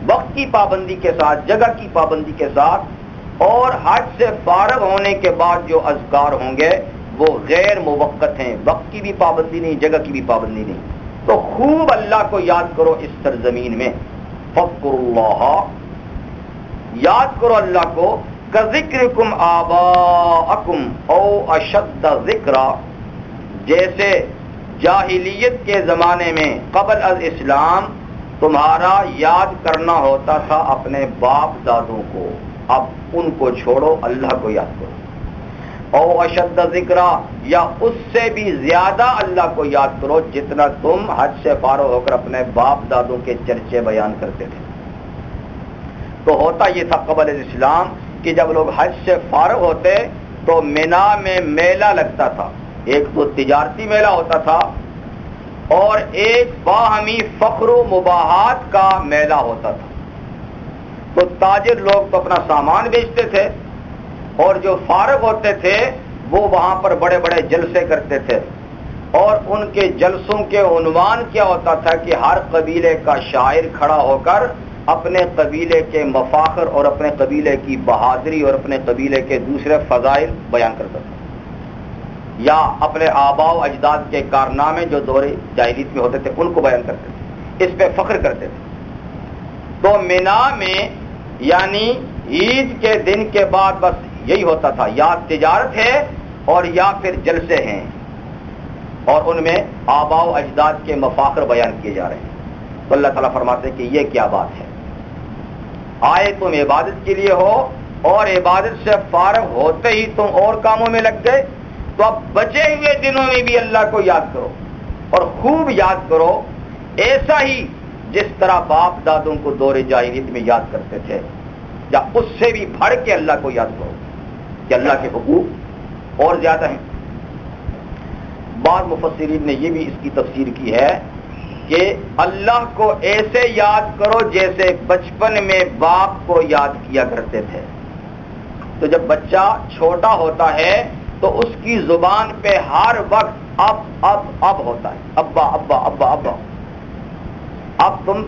وقت کی پابندی کے ساتھ، جگہ کی پابندی کے ساتھ، اور حج سے فارغ ہونے کے بعد جو اذکار ہوں گے وہ غیر موقت ہیں، وقت کی بھی پابندی نہیں، جگہ کی بھی پابندی نہیں۔ تو خوب اللہ کو یاد کرو اس سرزمین میں، فاذکروا اللہ، یاد کرو اللہ کو، کذکرکم آباءکم او اشد ذکرا، جیسے جاہلیت کے زمانے میں قبل از اسلام تمہارا یاد کرنا ہوتا تھا اپنے باپ دادوں کو، اب ان کو چھوڑو، اللہ کو یاد کرو۔ او اشد ذکرا، یا اس سے بھی زیادہ اللہ کو یاد کرو جتنا تم حج سے فارغ ہو کر اپنے باپ دادوں کے چرچے بیان کرتے تھے۔ تو ہوتا یہ تھا قبل اسلام کہ جب لوگ حج سے فارغ ہوتے تو مینا میں میلہ لگتا تھا، ایک تو تجارتی میلہ ہوتا تھا اور ایک باہمی فخر و مباحات کا میلہ ہوتا تھا۔ تو تاجر لوگ تو اپنا سامان بیچتے تھے اور جو فارغ ہوتے تھے وہ وہاں پر بڑے بڑے جلسے کرتے تھے، اور ان کے جلسوں کے عنوان کیا ہوتا تھا کہ ہر قبیلے کا شاعر کھڑا ہو کر اپنے قبیلے کے مفاخر اور اپنے قبیلے کی بہادری اور اپنے قبیلے کے دوسرے فضائل بیان کرتا تھا، یا اپنے آباء و اجداد کے کارنامے جو دور جاہلیت میں ہوتے تھے ان کو بیان کرتے تھے، اس پہ فخر کرتے تھے۔ تو مینا میں یعنی عید کے دن کے بعد بس یہی ہوتا تھا، یا تجارت ہے اور یا پھر جلسے ہیں، اور ان میں آباء و اجداد کے مفاخر بیان کیے جا رہے ہیں۔ تو اللہ تعالیٰ فرماتے ہیں کہ یہ کیا بات ہے، آئے تم عبادت کے لیے ہو اور عبادت سے فارغ ہوتے ہی تم اور کاموں میں لگ گئے، تو اب بچے ہوئے دنوں میں بھی اللہ کو یاد کرو اور خوب یاد کرو، ایسا ہی جس طرح باپ دادوں کو دور جاہلیت میں یاد کرتے تھے، یا اس سے بھی بڑھ کے اللہ کو یاد کرو کہ اللہ کے حقوق اور زیادہ ہیں۔ بعض مفسرین نے یہ بھی اس کی تفسیر کی ہے کہ اللہ کو ایسے یاد کرو جیسے بچپن میں باپ کو یاد کیا کرتے تھے۔ تو جب بچہ چھوٹا ہوتا ہے تو اس کی زبان پہ ہر وقت اب ہوتا ہے، ابا ابا ابا ابا۔ اب تم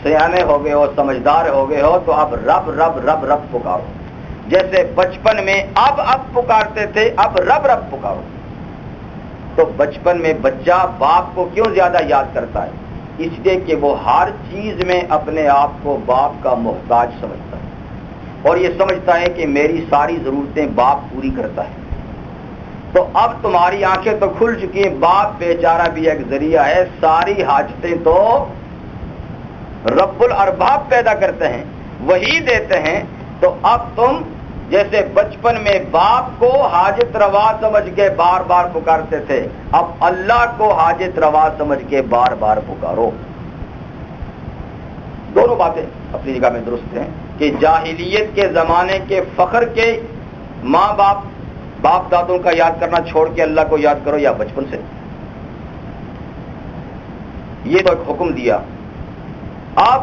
سیانے ہو گئے ہو، سمجھدار ہو گئے ہو، تو اب رب رب رب رب پکارو، جیسے بچپن میں اب پکارتے تھے، اب رب رب پکارو۔ تو بچپن میں بچہ باپ کو کیوں زیادہ یاد کرتا ہے؟ اس لیے کہ وہ ہر چیز میں اپنے آپ کو باپ کا محتاج سمجھتا ہے، اور یہ سمجھتا ہے کہ میری ساری ضرورتیں باپ پوری کرتا ہے۔ تو اب تمہاری آنکھیں تو کھل چکی ہیں، باپ بیچارہ بھی ایک ذریعہ ہے، ساری حاجتیں تو رب الارباب پیدا کرتے ہیں، وہی دیتے ہیں۔ تو اب تم جیسے بچپن میں باپ کو حاجت روا سمجھ کے بار بار پکارتے تھے، اب اللہ کو حاجت روا سمجھ کے بار بار پکارو۔ دونوں باتیں اپنی جگہ میں درست ہیں کہ جاہلیت کے زمانے کے فخر کے ماں باپ دادوں کا یاد کرنا چھوڑ کے اللہ کو یاد کرو، یا بچپن سے۔ یہ تو ایک حکم دیا۔ اب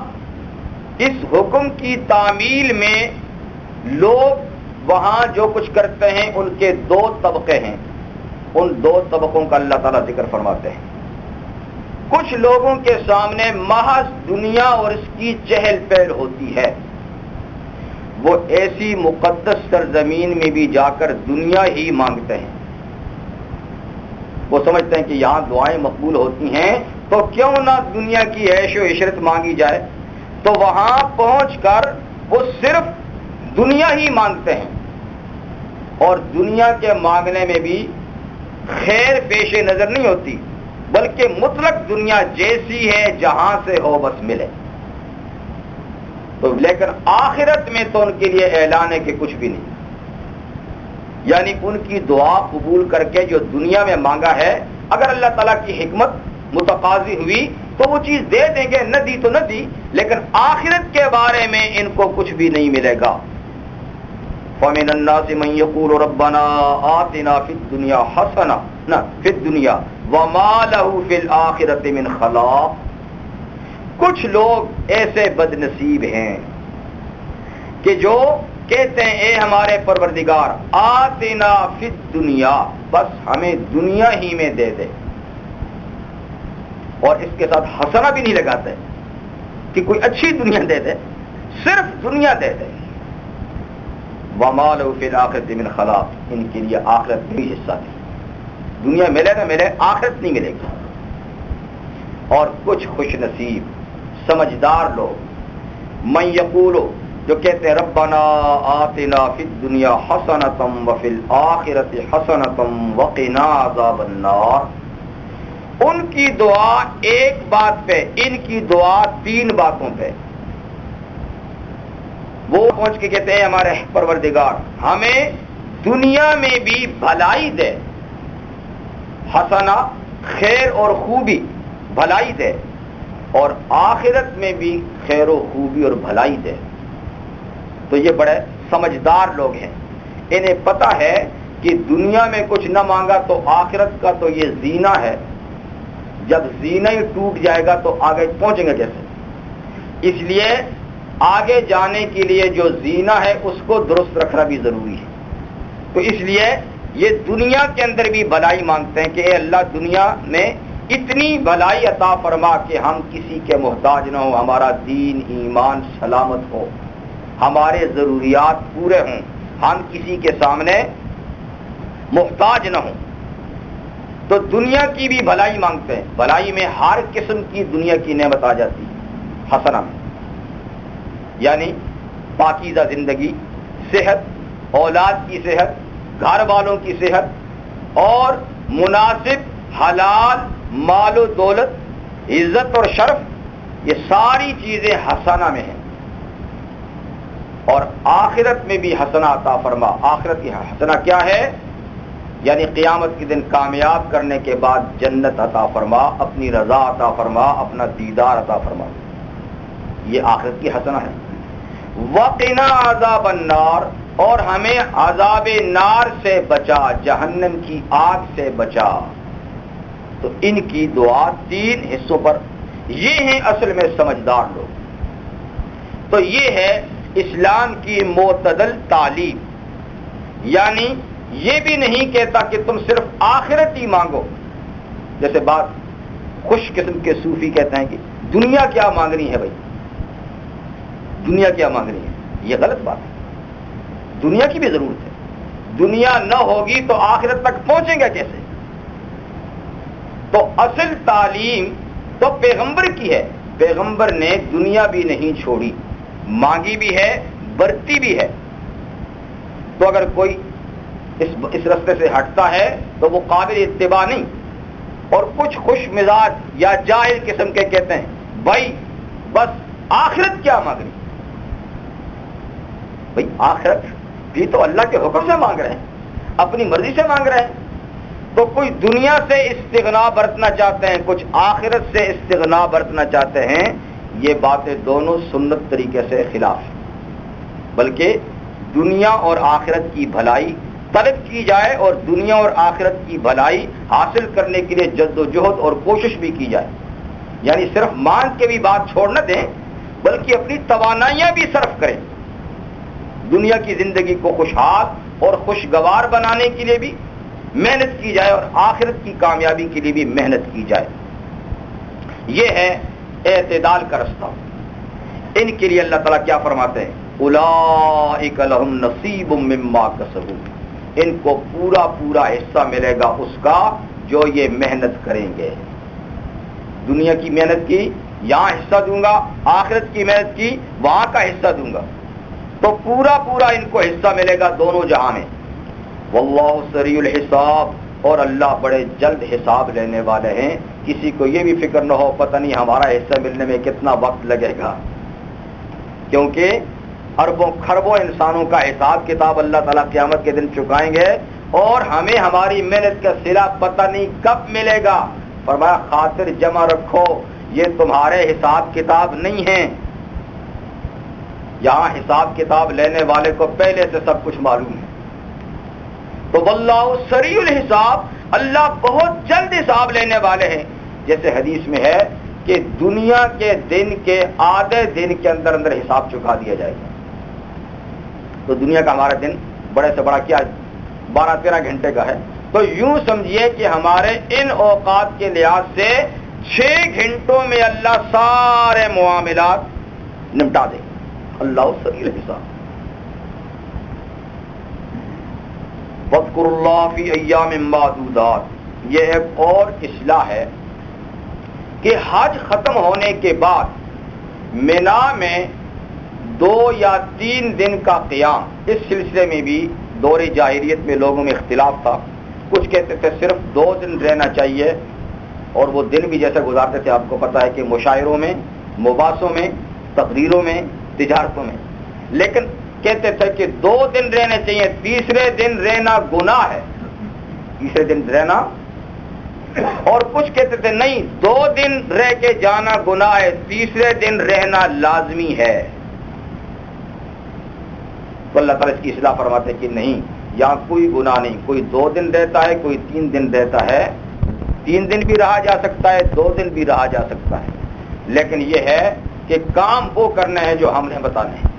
اس حکم کی تعمیل میں لوگ وہاں جو کچھ کرتے ہیں ان کے دو طبقے ہیں، ان دو طبقوں کا اللہ تعالیٰ ذکر فرماتے ہیں۔ کچھ لوگوں کے سامنے محض دنیا اور اس کی چہل پہل ہوتی ہے، وہ ایسی مقدس سرزمین میں بھی جا کر دنیا ہی مانگتے ہیں۔ وہ سمجھتے ہیں کہ یہاں دعائیں مقبول ہوتی ہیں تو کیوں نہ دنیا کی عیش و عشرت مانگی جائے، تو وہاں پہنچ کر وہ صرف دنیا ہی مانگتے ہیں، اور دنیا کے مانگنے میں بھی خیر پیش نظر نہیں ہوتی، بلکہ مطلق دنیا جیسی ہے جہاں سے ہو بس ملے۔ تو لیکن آخرت میں تو ان کے لیے اعلان ہے کہ کچھ بھی نہیں، یعنی ان کی دعا قبول کر کے جو دنیا میں مانگا ہے، اگر اللہ تعالیٰ کی حکمت متقاضی ہوئی تو وہ چیز دے دیں گے، نہ دی تو نہ دی، لیکن آخرت کے بارے میں ان کو کچھ بھی نہیں ملے گا۔ فَمِنَ النَّاسِ مَن يَقُولُ رَبَّنَا آتِنَا فِي الدُّنْيَا حَسَنَةً فِي الدُّنْيَا وَمَا لَهُ فِي الْآخِرَةِ مِنْ خَلَاقٍ۔ کچھ لوگ ایسے بد نصیب ہیں کہ جو کہتے ہیں اے ہمارے پروردگار آتنا فی الدنیا، بس ہمیں دنیا ہی میں دے دے، اور اس کے ساتھ حسنہ بھی نہیں لگاتے کہ کوئی اچھی دنیا دے دے، صرف دنیا دے دے۔ وما لہ فی الآخرۃ من خلاق، ان کے لیے آخرت میں بھی حصہ نہیں، دنیا ملے نہ ملے آخرت نہیں ملے گی۔ اور کچھ خوش نصیب سمجھدار لوگ من یقولو، جو کہتے ہیں ربنا آتنا فی الدنیا حسنۃ وفی الآخرۃ حسنۃ وقنا عذاب النار، ان کی دعا ایک بات پہ، ان کی دعا تین باتوں پہ۔ وہ پہنچ کے کہتے ہیں ہمارے پروردگار ہمیں دنیا میں بھی بھلائی دے، حسنہ خیر اور خوبی بھلائی دے، اور آخرت میں بھی خیر و خوبی اور بھلائی دے۔ تو یہ بڑے سمجھدار لوگ ہیں، انہیں پتہ ہے کہ دنیا میں کچھ نہ مانگا تو آخرت کا تو یہ زینہ ہے، جب زینہ ہی ٹوٹ جائے گا تو آگے پہنچیں گے کیسے؟ اس لیے آگے جانے کے لیے جو زینہ ہے اس کو درست رکھنا بھی ضروری ہے۔ تو اس لیے یہ دنیا کے اندر بھی بھلائی مانگتے ہیں کہ اے اللہ دنیا میں اتنی بھلائی عطا فرما کہ ہم کسی کے محتاج نہ ہوں، ہمارا دین ایمان سلامت ہو، ہمارے ضروریات پورے ہوں، ہم کسی کے سامنے محتاج نہ ہوں۔ تو دنیا کی بھی بھلائی مانگتے ہیں، بھلائی میں ہر قسم کی دنیا کی نعمت آ جاتی ہے حسنہ میں، یعنی پاکیزہ زندگی، صحت، اولاد کی صحت، گھر والوں کی صحت، اور مناسب حلال مال و دولت، عزت اور شرف، یہ ساری چیزیں حسنہ میں ہیں۔ اور آخرت میں بھی حسنہ عطا فرما۔ آخرت کی حسنہ کیا ہے؟ یعنی قیامت کے دن کامیاب کرنے کے بعد جنت عطا فرما، اپنی رضا عطا فرما، اپنا دیدار عطا فرما، یہ آخرت کی حسنہ ہے۔ وقنا عذاب النار، اور ہمیں عذاب نار سے بچا، جہنم کی آگ سے بچا۔ تو ان کی دعا تین حصوں پر، یہ ہیں اصل میں سمجھدار لوگ۔ تو یہ ہے اسلام کی معتدل تعلیم، یعنی یہ بھی نہیں کہتا کہ تم صرف آخرت ہی مانگو، جیسے بات خوش قسم کے صوفی کہتے ہیں کہ دنیا کیا مانگنی ہے بھائی، دنیا کیا مانگنی ہے، یہ غلط بات ہے۔ دنیا کی بھی ضرورت ہے، دنیا نہ ہوگی تو آخرت تک پہنچیں گے کیسے؟ تو اصل تعلیم تو پیغمبر کی ہے، پیغمبر نے دنیا بھی نہیں چھوڑی، مانگی بھی ہے، برتی بھی ہے۔ تو اگر کوئی اس رستے سے ہٹتا ہے تو وہ قابل اتباع نہیں۔ اور کچھ خوش مزاج یا جاہل قسم کے کہتے ہیں بھائی بس آخرت کیا مانگنی، بھائی آخرت بھی تو اللہ کے حکم سے مانگ رہے ہیں، اپنی مرضی سے مانگ رہے ہیں۔ تو کوئی دنیا سے استغنا برتنا چاہتے ہیں، کچھ آخرت سے استغنا برتنا چاہتے ہیں، یہ باتیں دونوں سنت طریقے سے خلاف ہیں۔ بلکہ دنیا اور آخرت کی بھلائی طلب کی جائے، اور دنیا اور آخرت کی بھلائی حاصل کرنے کے لیے جد و جہد اور کوشش بھی کی جائے، یعنی صرف مانگ کے بھی بات چھوڑ نہ دیں، بلکہ اپنی توانائیاں بھی صرف کریں۔ دنیا کی زندگی کو خوشحال اور خوشگوار بنانے کے لیے بھی محنت کی جائے، اور آخرت کی کامیابی کے لیے بھی محنت کی جائے۔ یہ ہے اعتدال کا رستہ۔ ان کے لیے اللہ تعالیٰ کیا فرماتے ہیں؟ اولئک لہم نصیب مما کسبوا، ان کو پورا پورا حصہ ملے گا اس کا جو یہ محنت کریں گے۔ دنیا کی محنت کی یہاں حصہ دوں گا، آخرت کی محنت کی وہاں کا حصہ دوں گا، تو پورا پورا ان کو حصہ ملے گا دونوں جہاں میں۔ واللہ سریع الحساب، اور اللہ بڑے جلد حساب لینے والے ہیں۔ کسی کو یہ بھی فکر نہ ہو پتہ نہیں ہمارا حصہ ملنے میں کتنا وقت لگے گا، کیونکہ اربوں خربوں انسانوں کا حساب کتاب اللہ تعالیٰ قیامت کے دن چکائیں گے، اور ہمیں ہماری محنت کا صلہ پتہ نہیں کب ملے گا۔ فرمایا خاطر جمع رکھو، یہ تمہارے حساب کتاب نہیں ہیں۔ یہاں حساب کتاب لینے والے کو پہلے سے سب کچھ معلوم ہے۔ تو واللہ سریع الحساب، اللہ بہت جلد حساب لینے والے ہیں۔ جیسے حدیث میں ہے کہ دنیا کے دن کے آدھے دن کے اندر اندر حساب چکا دیا جائے گا۔ تو دنیا کا ہمارا دن بڑے سے بڑا کیا 12-13 گھنٹے کا ہے. تو یوں سمجھیے کہ ہمارے ان اوقات کے لحاظ سے 6 گھنٹوں میں اللہ سارے معاملات نمٹا دے. اللہ سریع الحساب. وَاذْكُرُوا اللَّهَ فِي أَيَّامٍ مَّعْدُودَاتٍ. یہ ایک اور اصلاح ہے کہ حج ختم ہونے کے بعد مینا میں 2 یا 3 دن کا قیام. اس سلسلے میں بھی دور جاہلیت میں لوگوں میں اختلاف تھا. کچھ کہتے تھے صرف 2 دن رہنا چاہیے، اور وہ دن بھی جیسے گزارتے تھے آپ کو پتہ ہے کہ مشاعروں میں، مباحثوں میں، تقریروں میں، تجارتوں میں. لیکن کہتے تھے کہ 2 دن رہنے چاہیے، تیسرے دن رہنا گناہ ہے. تیسرے دن رہنا. اور کچھ کہتے تھے نہیں، 2 دن رہ کے جانا گناہ ہے، تیسرے دن رہنا لازمی ہے. تو اللہ تعالیٰ اس کی اصلاح فرماتے کہ نہیں، یہاں کوئی گناہ نہیں. کوئی 2 دن رہتا ہے، کوئی 3 دن رہتا ہے. 3 دن بھی رہا جا سکتا ہے، 2 دن بھی رہا جا سکتا ہے. لیکن یہ ہے کہ کام وہ کرنا ہے جو ہم نے بتانے ہیں.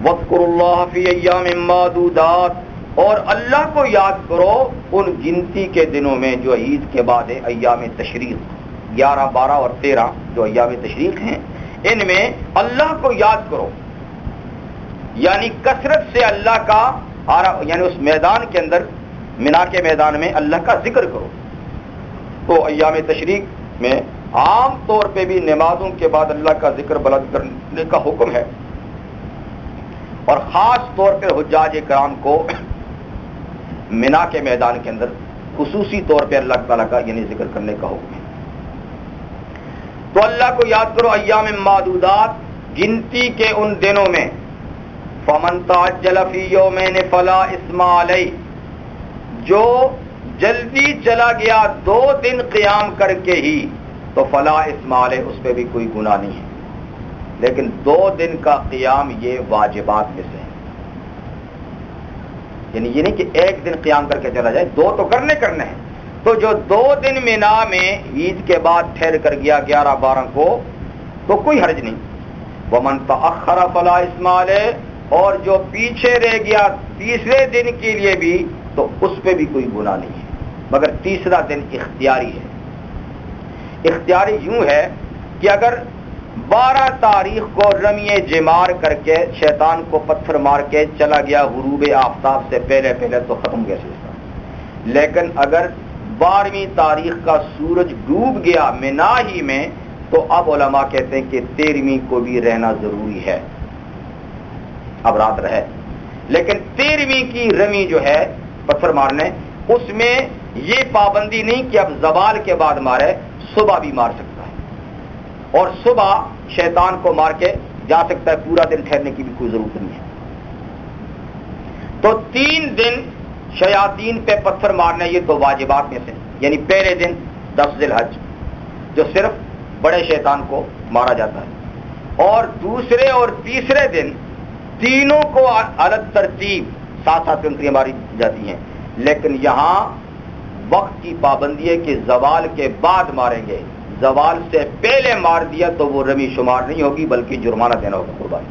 وَاذْكُرُوا اللَّهَ فِي أَيَّامٍ مَّعْدُودَاتٍ. اور اللہ کو یاد کرو ان گنتی کے دنوں میں جو عید کے بعد ہے. ایام تشریق 11، 12 اور 13 جو ایام تشریق ہیں، ان میں اللہ کو یاد کرو. یعنی کثرت سے اللہ کا یعنی اس میدان کے اندر، مینا کے میدان میں اللہ کا ذکر کرو. تو ایام تشریق میں عام طور پہ بھی نمازوں کے بعد اللہ کا ذکر بلند کرنے کا حکم ہے، اور خاص طور پہ حجاج کرام کو مینا کے میدان کے اندر خصوصی طور پہ اللہ تعالیٰ کا یعنی ذکر کرنے کا حکم ہے. تو اللہ کو یاد کرو ایام معدودات، گنتی کے ان دنوں میں. فمن تعجل فی یومین فلا اثم علیہ. جو جلدی چلا گیا 2 دن قیام کر کے ہی تو فلا اثم علیہ، اس پہ بھی کوئی گناہ نہیں ہے. لیکن 2 دن کا قیام یہ واجبات میں سے ہے. یعنی یہ نہیں کہ 1 دن قیام کر کے چلا جائے، 2 تو کرنے ہیں. تو جو 2 دن مینا میں عید کے بعد ٹھہر کر گیا 11، 12 کو، تو کوئی حرج نہیں. ومن تأخر فلا اثم علیہ. اور جو پیچھے رہ گیا تیسرے دن کے لیے بھی تو اس پہ بھی کوئی گناہ نہیں ہے، مگر تیسرا دن اختیاری ہے. اختیاری یوں ہے کہ اگر 12 تاریخ کو رمی جمار کر کے شیطان کو پتھر مار کے چلا گیا غروب آفتاب سے پہلے تو ختم گیا سلسلہ. لیکن اگر 12ویں تاریخ کا سورج ڈوب گیا مینا ہی میں، تو اب علماء کہتے ہیں کہ 13ویں کو بھی رہنا ضروری ہے. اب رات رہے، لیکن 13ویں کی رمی جو ہے پتھر مارنے، اس میں یہ پابندی نہیں کہ اب زوال کے بعد مارے، صبح بھی مار سکتا ہے. اور صبح شیطان کو مار کے جا سکتا ہے، پورا دن ٹھہرنے کی بھی کوئی ضرورت نہیں ہے. تو 3 دن شیاطین پہ پتھر مارنا یہ تو واجبات میں سے. یعنی پہلے دن 10 ذی الحج جو صرف بڑے شیطان کو مارا جاتا ہے، اور دوسرے اور تیسرے دن تینوں کو الگ ترتیب ساتھ کنکریاں ماری جاتی ہیں. لیکن یہاں وقت کی پابندی ہے کہ زوال کے بعد ماریں گے. زوال سے پہلے مار دیا تو وہ رمی شمار نہیں ہوگی، بلکہ جرمانہ دینا ہوگا قربانی.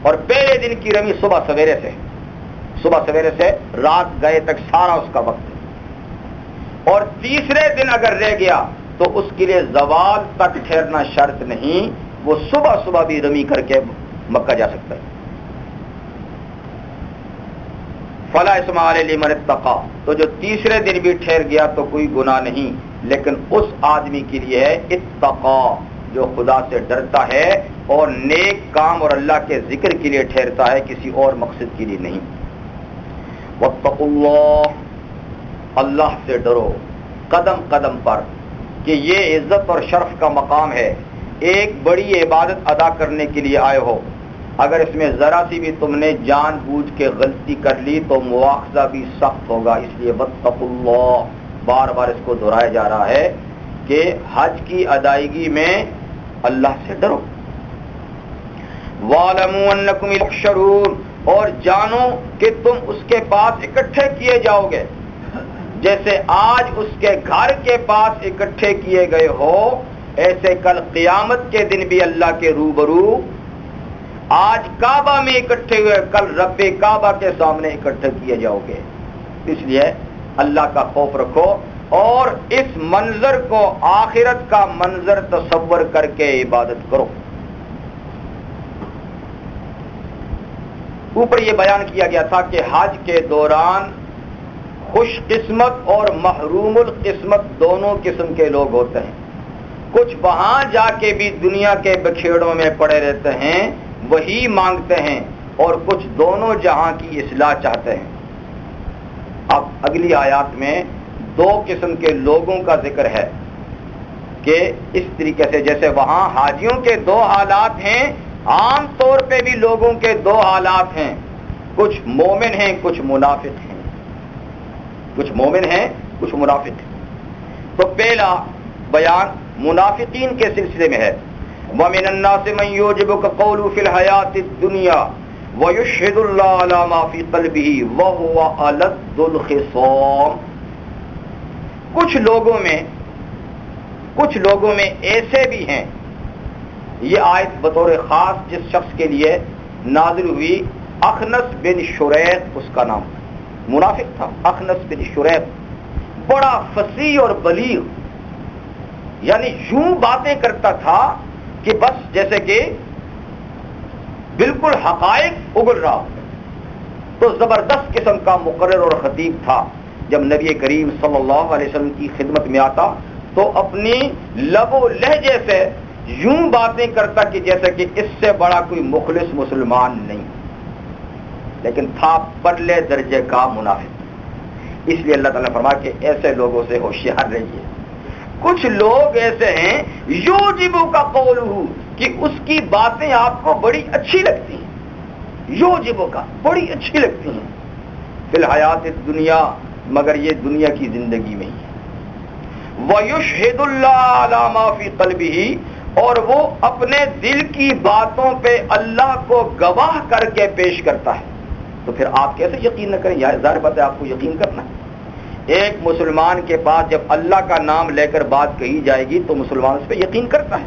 اور پہلے دن کی رمی صبح سویرے سے رات گئے تک سارا اس کا وقت ہے. اور تیسرے دن اگر رہ گیا تو اس کے لیے زوال تک ٹھہرنا شرط نہیں، وہ صبح بھی رمی کر کے مکہ جا سکتا ہے. فلا اثم علیہ لمن اتقى. تو جو تیسرے دن بھی ٹھہر گیا تو کوئی گناہ نہیں، لیکن اس آدمی کے لیے ہے اتقى، جو خدا سے ڈرتا ہے اور نیک کام اور اللہ کے ذکر کے لیے ٹھہرتا ہے، کسی اور مقصد کے لیے نہیں. واتقوا اللہ. اللہ سے ڈرو قدم قدم پر، کہ یہ عزت اور شرف کا مقام ہے. ایک بڑی عبادت ادا کرنے کے لیے آئے ہو، اگر اس میں ذرا سی بھی تم نے جان بوجھ کے غلطی کر لی تو مواخذہ بھی سخت ہوگا. اس لیے واتقوا اللہ بار بار اس کو دہرایا جا رہا ہے کہ حج کی ادائیگی میں اللہ سے ڈرو. وَاعْلَمُوا أَنَّكُمْ تُحْشَرُونَ. اور جانو کہ تم اس کے پاس اکٹھے کیے جاؤ گے، جیسے آج اس کے گھر کے پاس اکٹھے کیے گئے ہو، ایسے کل قیامت کے دن بھی اللہ کے روبرو آج کعبہ میں اکٹھے ہوئے، کل رب کعبہ کے سامنے اکٹھے کیے جاؤ گے. اس لیے اللہ کا خوف رکھو اور اس منظر کو آخرت کا منظر تصور کر کے عبادت کرو. اوپر یہ بیان کیا گیا تھا کہ حج کے دوران خوش قسمت اور محروم القسمت دونوں قسم کے لوگ ہوتے ہیں. کچھ وہاں جا کے بھی دنیا کے بکھیڑوں میں پڑے رہتے ہیں، وہی مانگتے ہیں، اور کچھ دونوں جہاں کی اصلاح چاہتے ہیں. اب اگلی آیات میں دو قسم کے لوگوں کا ذکر ہے کہ اس طریقے سے جیسے وہاں حاجیوں کے دو حالات ہیں، عام طور پہ بھی لوگوں کے دو حالات ہیں، کچھ مومن ہیں کچھ منافق ہیں. کچھ مومن ہیں کچھ منافق ہیں. تو پہلا بیان منافقین کے سلسلے میں ہے. وَمِنَ النَّاسِ مَن يُعْجِبُكَ قَوْلُهُ فِي الْحَيَاةِ الدُّنْيَا وَيُشْهِدُ اللَّهَ عَلَى مَا فِي قَلْبِهِ وَهُوَ أَلَدُّ الْخِصَامِ. کچھ لوگوں میں ایسے بھی ہیں. یہ آیت بطور خاص جس شخص کے لیے نازل ہوئی، اخنس بن شریق اس کا نام، منافق تھا. اخنس بن شریق بڑا فصیح اور بلیغ، یعنی یوں باتیں کرتا تھا کہ بس جیسے کہ بالکل حقائق اگل رہا. تو زبردست قسم کا مقرر اور خطیب تھا. جب نبی کریم صلی اللہ علیہ وسلم کی خدمت میں آتا تو اپنی لب و لہجے سے یوں باتیں کرتا کہ جیسے کہ اس سے بڑا کوئی مخلص مسلمان نہیں، لیکن تھا پرلے درجے کا منافق. اس لیے اللہ تعالیٰ نے فرمایا کہ ایسے لوگوں سے ہوشیار رہیے. کچھ لوگ ایسے ہیں یوجبو کا قولہ، کہ اس کی باتیں آپ کو بڑی اچھی لگتی ہیں، یوجبو کا بڑی اچھی لگتی ہیں، فی الحیات الدنیا، مگر یہ دنیا کی زندگی میں ہی ہے. وَيُشْهِدُ اللَّهَ عَلَى مَا فِي قَلْبِهِ، اور وہ اپنے دل کی باتوں پہ اللہ کو گواہ کر کے پیش کرتا ہے. تو پھر آپ کیسے یقین نہ کریں؟ ظاہر بات ہے آپ کو یقین کرنا ہے. ایک مسلمان کے پاس جب اللہ کا نام لے کر بات کہی جائے گی تو مسلمان اس پہ یقین کرتا ہے.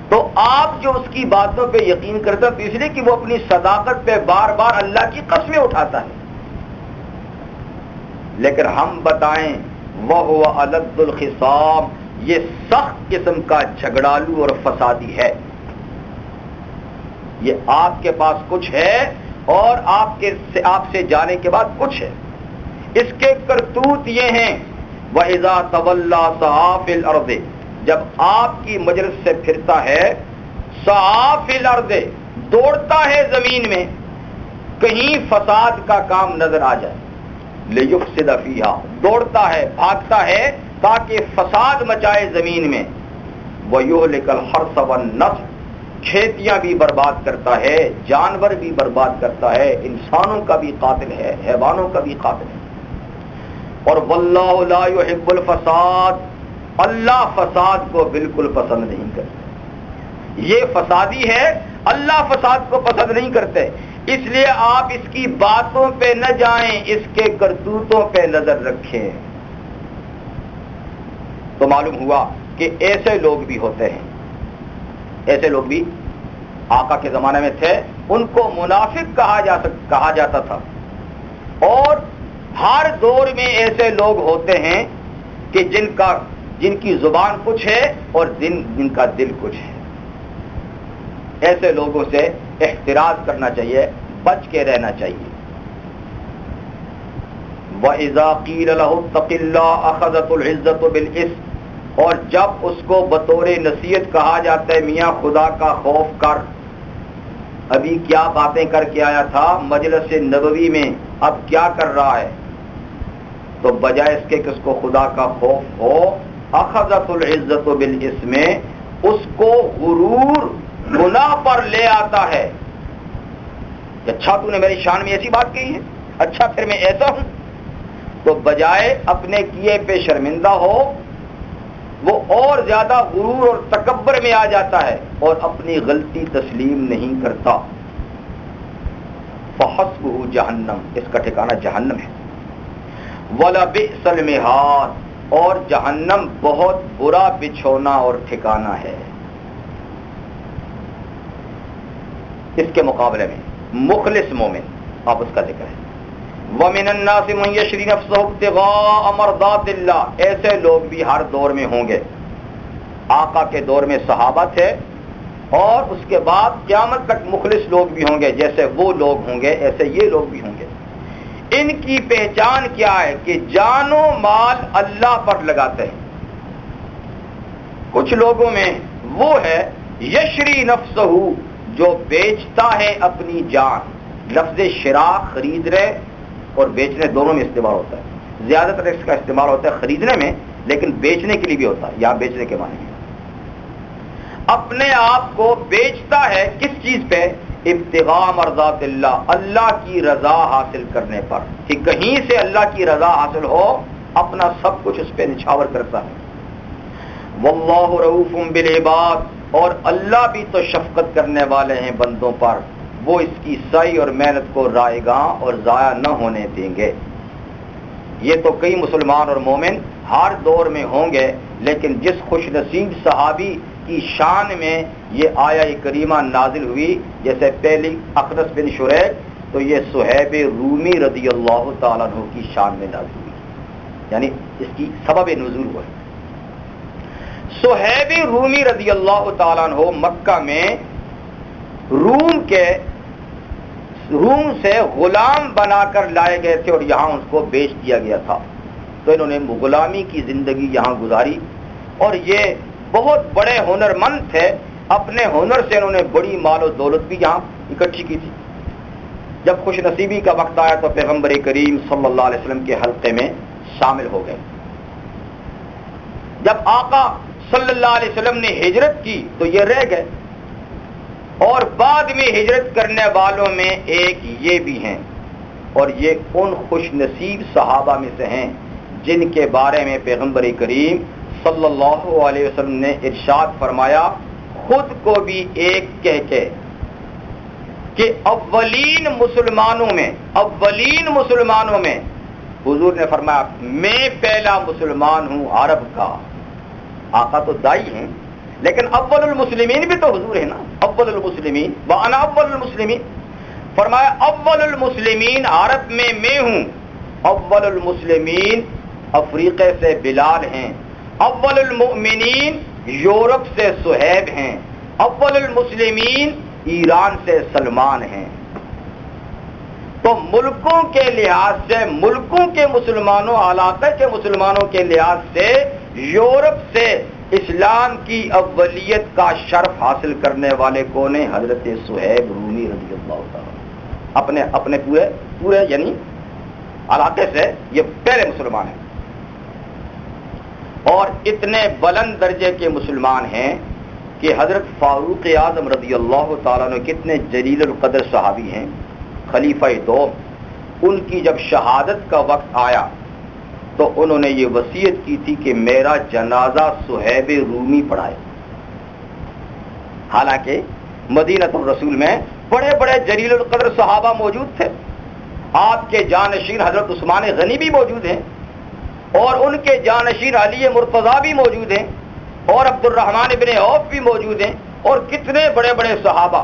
تو آپ جو اس کی باتوں پہ یقین کرتا ہے تو اس لیے کہ وہ اپنی صداقت پہ بار بار اللہ کی قسمیں اٹھاتا ہے. لیکن ہم بتائیں وَهُوَ أَلَدُّ الْخِصَامِ، یہ سخت قسم کا جھگڑالو اور فسادی ہے. یہ آپ کے پاس کچھ ہے اور آپ سے جانے کے بعد کچھ ہے. اس کے کرتوت یہ ہیں وَإِذَا تَوَلَّى سَعَىٰ فِي الْأَرْضِ، جب آپ کی مجلس سے پھرتا ہے، سعیٰ فی الارض، دوڑتا ہے زمین میں، کہیں فساد کا کام نظر آ جائے، لیفسد فیہا، دوڑتا ہے بھاگتا ہے تاکہ فساد مچائے زمین میں، ویہلک الحرث والنسل، کھیتیاں بھی برباد کرتا ہے، جانور بھی برباد کرتا ہے، انسانوں کا بھی قاتل ہے، حیوانوں کا بھی قاتل ہے. اور واللہ لا یحب الفساد، اللہ فساد کو بالکل پسند نہیں کرتے. یہ فسادی ہے، اللہ فساد کو پسند نہیں کرتے. اس لیے آپ اس کی باتوں پہ نہ جائیں، اس کے کرتوتوں پہ نظر رکھیں. تو معلوم ہوا کہ ایسے لوگ بھی ہوتے ہیں. ایسے لوگ بھی آقا کے زمانے میں تھے، ان کو منافق کہا جاتا تھا. اور ہر دور میں ایسے لوگ ہوتے ہیں کہ جن کی زبان کچھ ہے اور جن کا دل کچھ ہے. ایسے لوگوں سے احتراز کرنا چاہیے، بچ کے رہنا چاہیے. وَإِذَا قِيلَ لَهُ اتَّقِ اللَّهَ أَخَذَتْهُ الْعِزَّةُ بِالْإِثْمِ، اور جب اس کو بطور نصیحت کہا جاتا ہے میاں خدا کا خوف کر. ابھی کیا باتیں کر کے آیا تھا مجلس نبوی میں، اب کیا کر رہا ہے؟ تو بجائے اس کے کہ اس کو خدا کا خوف ہو، اخذت العزت بالاسم، اس کو غرور گناہ پر لے آتا ہے. اچھا تو نے میری شان میں ایسی بات کہی ہے، اچھا پھر میں ایسا ہوں. تو بجائے اپنے کیے پہ شرمندہ ہو، وہ اور زیادہ غرور اور تکبر میں آ جاتا ہے اور اپنی غلطی تسلیم نہیں کرتا. فحسبہ جہنم، اس کا ٹھکانہ جہنم ہے. وَلَبِئْسَ الْمِہَادُ، اور جہنم بہت برا بچھونا اور ٹھکانہ ہے. اس کے مقابلے میں مخلص مومن، اب اس کا ذکر ہے وَمِنَ النَّاسِ مَن يَشْرِي نَفْسَهُ ابْتِغَاءَ مَرْضَاتِ اللَّهِ، ایسے لوگ بھی ہر دور میں ہوں گے. آقا کے دور میں صحابہ تھے اور اس کے بعد قیامت تک مخلص لوگ بھی ہوں گے. جیسے وہ لوگ ہوں گے ایسے یہ لوگ بھی ہوں گے. ان کی پہچان کیا ہے کہ جان و مال اللہ پر لگاتے ہیں. کچھ لوگوں میں وہ ہے یشری نفسہ، جو بیچتا ہے اپنی جان. لفظ شراء خرید رہے اور بیچنے دونوں میں استعمال ہوتا ہے. زیادہ تر اس کا استعمال ہوتا ہے خریدنے میں، لیکن بیچنے کے لیے بھی ہوتا ہے. یہاں بیچنے کے معنی میں اپنے آپ کو بیچتا ہے کس چیز پہ؟ ابتغاء مرضات اللہ، اللہ کی رضا حاصل کرنے پر، کہ کہیں سے اللہ کی رضا حاصل ہو اپنا سب کچھ اس پہ نچھاور کرتا ہے. واللہ رؤوف بالعباد، اور اللہ بھی تو شفقت کرنے والے ہیں بندوں پر، وہ اس کی سعی اور محنت کو رائے گاں اور ضائع نہ ہونے دیں گے. یہ تو کئی مسلمان اور مومن ہر دور میں ہوں گے، لیکن جس خوش نصیب صحابی کی شان میں یہ آیہ کریمہ نازل ہوئی، جیسے پہلی اخنس بن شریح، تو یہ صہیب رومی رضی اللہ تعالیٰ عنہ کی شان میں نازل ہوئی، یعنی اس کی سبب نزول ہوا ہے. صہیب رومی رضی اللہ تعالیٰ عنہ مکہ میں روم سے غلام بنا کر لائے گئے تھے اور یہاں اس کو بیچ دیا گیا تھا. تو انہوں نے غلامی کی زندگی یہاں گزاری اور یہ بہت بڑے ہنرمند تھے. اپنے ہنر سے انہوں نے بڑی مال و دولت بھی یہاں اکٹھی کی تھی. جب خوش نصیبی کا وقت آیا تو پیغمبر کریم صلی اللہ علیہ وسلم کے حلقے میں شامل ہو گئے. جب آقا صلی اللہ علیہ وسلم نے ہجرت کی تو یہ رہ گئے، اور بعد میں ہجرت کرنے والوں میں ایک یہ بھی ہیں، اور یہ ان خوش نصیب صحابہ میں سے ہیں جن کے بارے میں پیغمبر کریم صلی اللہ علیہ وسلم نے ارشاد فرمایا خود کو بھی ایک کہہ کے کہ اولین مسلمانوں میں حضور نے فرمایا میں پہلا مسلمان ہوں عرب کا. آقا تو دائی ہیں لیکن اول المسلمین بھی تو حضور ہے نا. اول المسلمین وانا اول المسلمین، فرمایا اول المسلمین عرب میں ہوں. اول المسلمین افریقے سے بلال ہیں. اول المؤمنین یورپ سے صہیب ہیں. اول المسلمین ایران سے سلمان ہیں. تو ملکوں کے لحاظ سے، ملکوں کے مسلمانوں، علاقے کے مسلمانوں کے لحاظ سے یورپ سے اسلام کی اولیت کا شرف حاصل کرنے والے کون ہیں؟ حضرت صہیب رومی رضی اللہ تعالیٰ. اپنے پورے یعنی علاقے سے یہ پہلے مسلمان ہیں، اور اتنے بلند درجے کے مسلمان ہیں کہ حضرت فاروق اعظم رضی اللہ تعالیٰ نے کتنے جلیل القدر صحابی ہیں، خلیفہ دوم. ان کی جب شہادت کا وقت آیا تو انہوں نے یہ وصیت کی تھی کہ میرا جنازہ صہیب رومی پڑھائے. حالانکہ مدینۃ الرسول میں بڑے بڑے جلیل القدر صحابہ موجود تھے. آپ کے جانشین حضرت عثمان غنی بھی موجود ہیں، اور ان کے جانشین علی مرتضیٰ بھی موجود ہیں، اور عبد الرحمن بن عوف بھی موجود ہیں، اور کتنے بڑے بڑے صحابہ.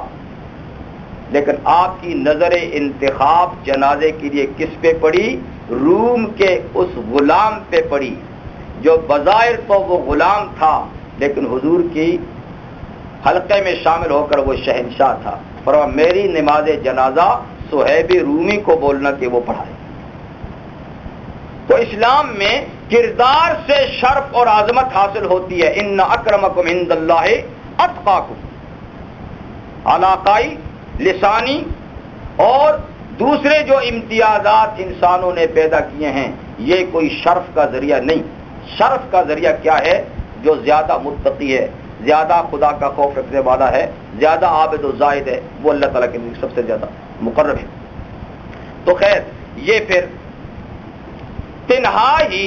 لیکن آپ کی نظر انتخاب جنازے کے لیے کس پہ پڑی؟ روم کے اس غلام پہ پڑی جو بظاہر تو وہ غلام تھا لیکن حضور کی حلقے میں شامل ہو کر وہ شہنشاہ تھا. فرمایا میری نماز جنازہ صہیب رومی کو بولنا کہ وہ پڑھائے. تو اسلام میں کردار سے شرف اور عظمت حاصل ہوتی ہے. ان اکرمکم عند اللہ اتقاکم. علاقائی، لسانی اور دوسرے جو امتیازات انسانوں نے پیدا کیے ہیں یہ کوئی شرف کا ذریعہ نہیں. شرف کا ذریعہ کیا ہے؟ جو زیادہ متقی ہے، زیادہ خدا کا خوف رکھنے والا ہے، زیادہ عابد و زاہد ہے، وہ اللہ تعالیٰ کے لیے سب سے زیادہ مقرب ہے. تو خیر یہ پھر تنہا ہی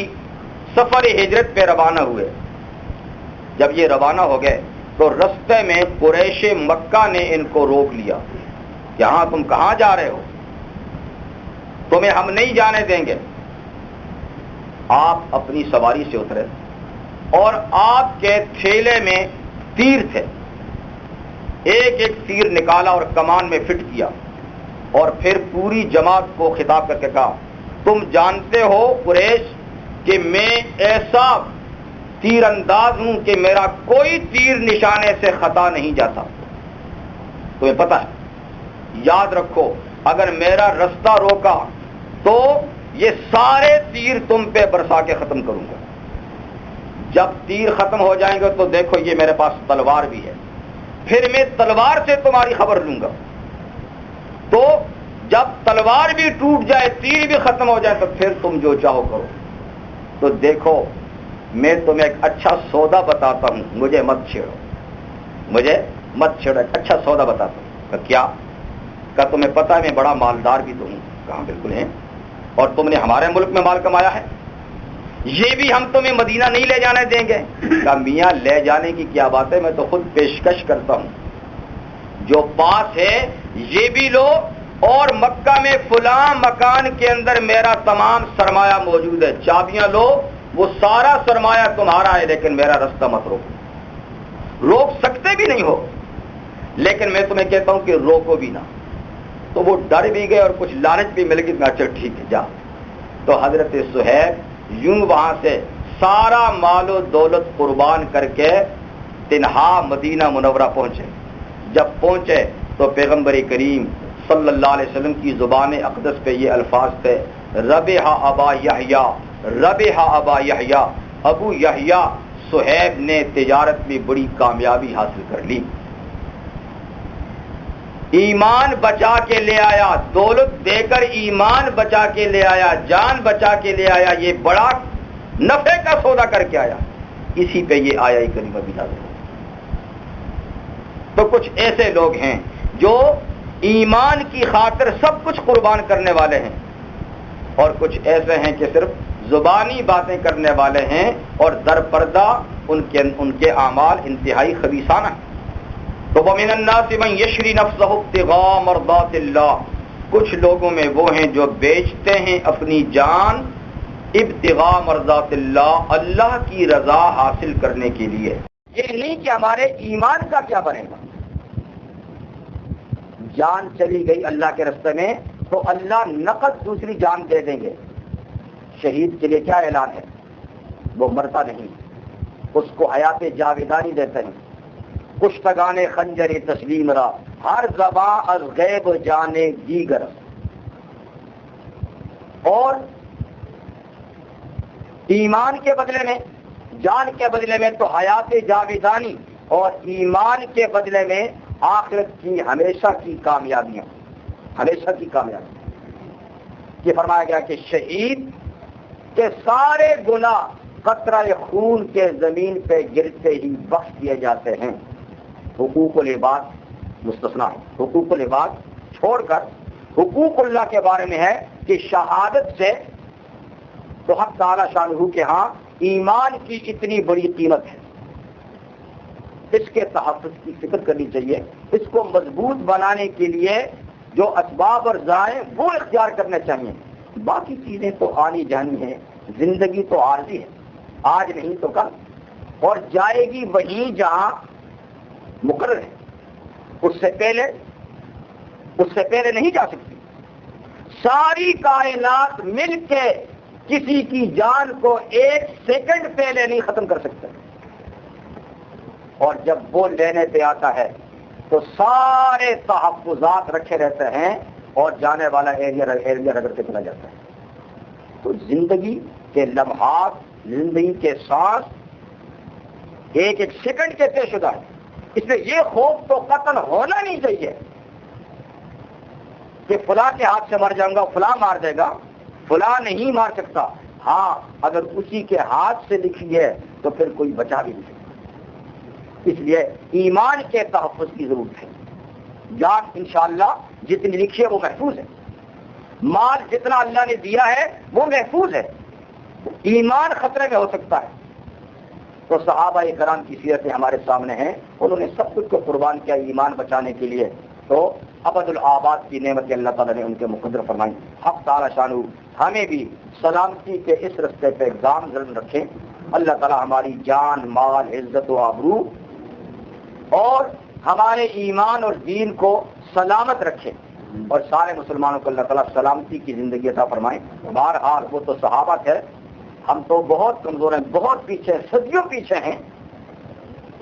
سفر ہجرت پہ روانہ ہوئے. جب یہ روانہ ہو گئے تو رستے میں قریش مکہ نے ان کو روک لیا. یہاں تم کہاں جا رہے ہو؟ تمہیں ہم نہیں جانے دیں گے. آپ اپنی سواری سے اترے اور آپ کے تھیلے میں تیر تھے. ایک ایک تیر نکالا اور کمان میں فٹ کیا، اور پھر پوری جماعت کو خطاب کر کے کہا تم جانتے ہو قریش کہ میں ایسا تیر انداز ہوں کہ میرا کوئی تیر نشانے سے خطا نہیں جاتا، تمہیں پتہ ہے، یاد رکھو اگر میرا رستہ روکا تو یہ سارے تیر تم پہ برسا کے ختم کروں گا، جب تیر ختم ہو جائیں گے تو دیکھو یہ میرے پاس تلوار بھی ہے، پھر میں تلوار سے تمہاری خبر لوں گا، تو جب تلوار بھی ٹوٹ جائے تیر بھی ختم ہو جائے تو پھر تم جو چاہو کرو۔ تو دیکھو میں تمہیں ایک اچھا سودا بتاتا ہوں، مجھے مت چھیڑو، مجھے مت چھیڑو، ایک اچھا سودا بتاتا ہوں۔ کہ کیا؟ کہ تمہیں پتہ ہے میں بڑا مالدار بھی تو ہوں۔ کہاں بالکل ہے، اور تم نے ہمارے ملک میں مال کمایا ہے، یہ بھی ہم تمہیں مدینہ نہیں لے جانے دیں گے۔ کہ میاں لے جانے کی کیا بات ہے، میں تو خود پیشکش کرتا ہوں، جو پاس ہے یہ بھی لو، اور مکہ میں فلاں مکان کے اندر میرا تمام سرمایہ موجود ہے، چابیاں لو، وہ سارا سرمایہ تمہارا ہے، لیکن میرا رستہ مت روکو۔ روک سکتے بھی نہیں ہو، لیکن میں تمہیں کہتا ہوں کہ روکو بھی نہ۔ تو وہ ڈر بھی گئے اور کچھ لالچ بھی مل گئی، اچھا ٹھیک ہے جا۔ تو حضرت صہیب یوں وہاں سے سارا مال و دولت قربان کر کے تنہا مدینہ منورہ پہنچے۔ جب پہنچے تو پیغمبر کریم صلی اللہ علیہ وسلم کی زبان اقدس پہ یہ الفاظ تھے، ربح ابا یحییٰ، ربح ابا یحییٰ، ابو یحییٰ صہیب نے تجارت میں بڑی کامیابی حاصل کر لی، ایمان بچا کے لے آیا، دولت دے کر ایمان بچا کے لے آیا، جان بچا کے لے آیا، یہ بڑا نفع کا سودا کر کے آیا۔ اسی پہ یہ آیا کریمہ بھی نازل ہو۔ تو کچھ ایسے لوگ ہیں جو ایمان کی خاطر سب کچھ قربان کرنے والے ہیں، اور کچھ ایسے ہیں کہ صرف زبانی باتیں کرنے والے ہیں، اور در پردہ ان کے اعمال انتہائی خبیثانہ ہیں۔ تو وَمِنَ النَّاسِ مَن يَشْرِي نَفْسَهُ ابْتِغَاءَ مَرْضَاتِ اللَّهِ، کچھ لوگوں میں وہ ہیں جو بیچتے ہیں اپنی جان ابتغاء مرضات اللہ، اللہ کی رضا حاصل کرنے کے لیے۔ یہ نہیں کہ ہمارے ایمان کا کیا بنے گا، جان چلی گئی اللہ کے راستے میں تو اللہ نقد دوسری جان دے دیں گے۔ شہید کے لیے کیا اعلان ہے، وہ مرتا نہیں، اس کو حیات جاویدانی دیتے ہیں۔ کشتگان خنجر تسلیم را، ہر زباں از غیب جانے دیگر، اور ایمان کے بدلے میں، جان کے بدلے میں تو حیات جاویدانی، اور ایمان کے بدلے میں آخرت کی ہمیشہ کی کامیابیاں، ہمیشہ کی کامیابی۔ یہ فرمایا گیا کہ شہید کے سارے گناہ قطرہ خون کے زمین پہ گرتے ہی بخش دیے جاتے ہیں۔ حقوق العباد مستثنیٰ ہے، حقوق العباد چھوڑ کر حقوق اللہ کے بارے میں ہے کہ شہادت سے تو حق تعالی شانہ کے ہاں ایمان کی اتنی بڑی قیمت ہے، اس کے تحفظ کی فکر کرنی چاہیے۔ اس کو مضبوط بنانے کے لیے جو اسباب اور ذرائع وہ اختیار کرنے چاہیے۔ باقی چیزیں تو آنی جانی ہیں، زندگی تو عارضی ہے، آج نہیں تو کل، اور جائے گی وہیں جہاں مقرر ہے، اس سے پہلے نہیں جا سکتی۔ ساری کائنات مل کے کسی کی جان کو ایک سیکنڈ پہلے نہیں ختم کر سکتے، اور جب وہ لینے پہ آتا ہے تو سارے تحفظات رکھے رہتے ہیں اور جانے والا ایریا رگڑ کے چلا جاتا ہے۔ تو زندگی کے لمحات، زندگی کے سانس ایک ایک سیکنڈ کے طے شدہ ہے، اس لیے یہ خوف تو قتل ہونا نہیں چاہیے کہ فلاں کے ہاتھ سے مر جاؤں گا، فلاں مار دے گا، فلاں نہیں مار سکتا۔ ہاں اگر اسی کے ہاتھ سے لکھی ہے تو پھر کوئی بچا بھی نہیں سکتا۔ اس لیے ایمان کے تحفظ کی ضرورت ہے۔ جان انشاءاللہ جتنی لکھی ہے وہ محفوظ ہے، مال جتنا اللہ نے دیا ہے وہ محفوظ ہے، ایمان خطرے میں ہو سکتا ہے۔ تو صحابہ کرام کی سیرتیں ہمارے سامنے ہیں، انہوں نے سب کچھ کو قربان کیا ایمان بچانے کے لیے، تو ابد الآباد کی نعمت اللہ تعالیٰ نے ان کے مقدر فرمائی۔ حق تعالیٰ شانہ ہمیں بھی سلامتی کے اس رستے پہ گام ضرور رکھیں۔ اللہ تعالیٰ ہماری جان، مال، عزت و آبرو اور
ہمارے ایمان اور دین کو سلامت رکھے اور سارے مسلمانوں کو اللہ تعالیٰ سلامتی کی زندگی عطا فرمائے. بہرحال وہ تو صحابہ تھے، ہم تو بہت کمزور ہیں، بہت پیچھے، صدیوں پیچھے ہیں،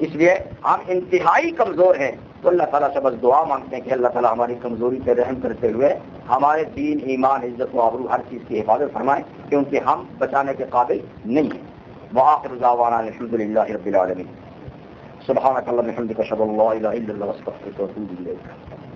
اس لیے ہم انتہائی کمزور ہیں. تو اللہ تعالیٰ سے بس دعا مانگتے ہیں کہ اللہ تعالیٰ ہماری کمزوری پہ رحم کرتے ہوئے ہمارے دین، ایمان، عزت و آبرو ہر چیز کی حفاظت فرمائیں، کیونکہ ہم بچانے کے قابل نہیں ہیں. وآخر دعوانا الحمد للہ رب العالمین. سبحانک اللہم وبحمدک اشہد ان لا الہ الا انت استغفرک واتوب الیک.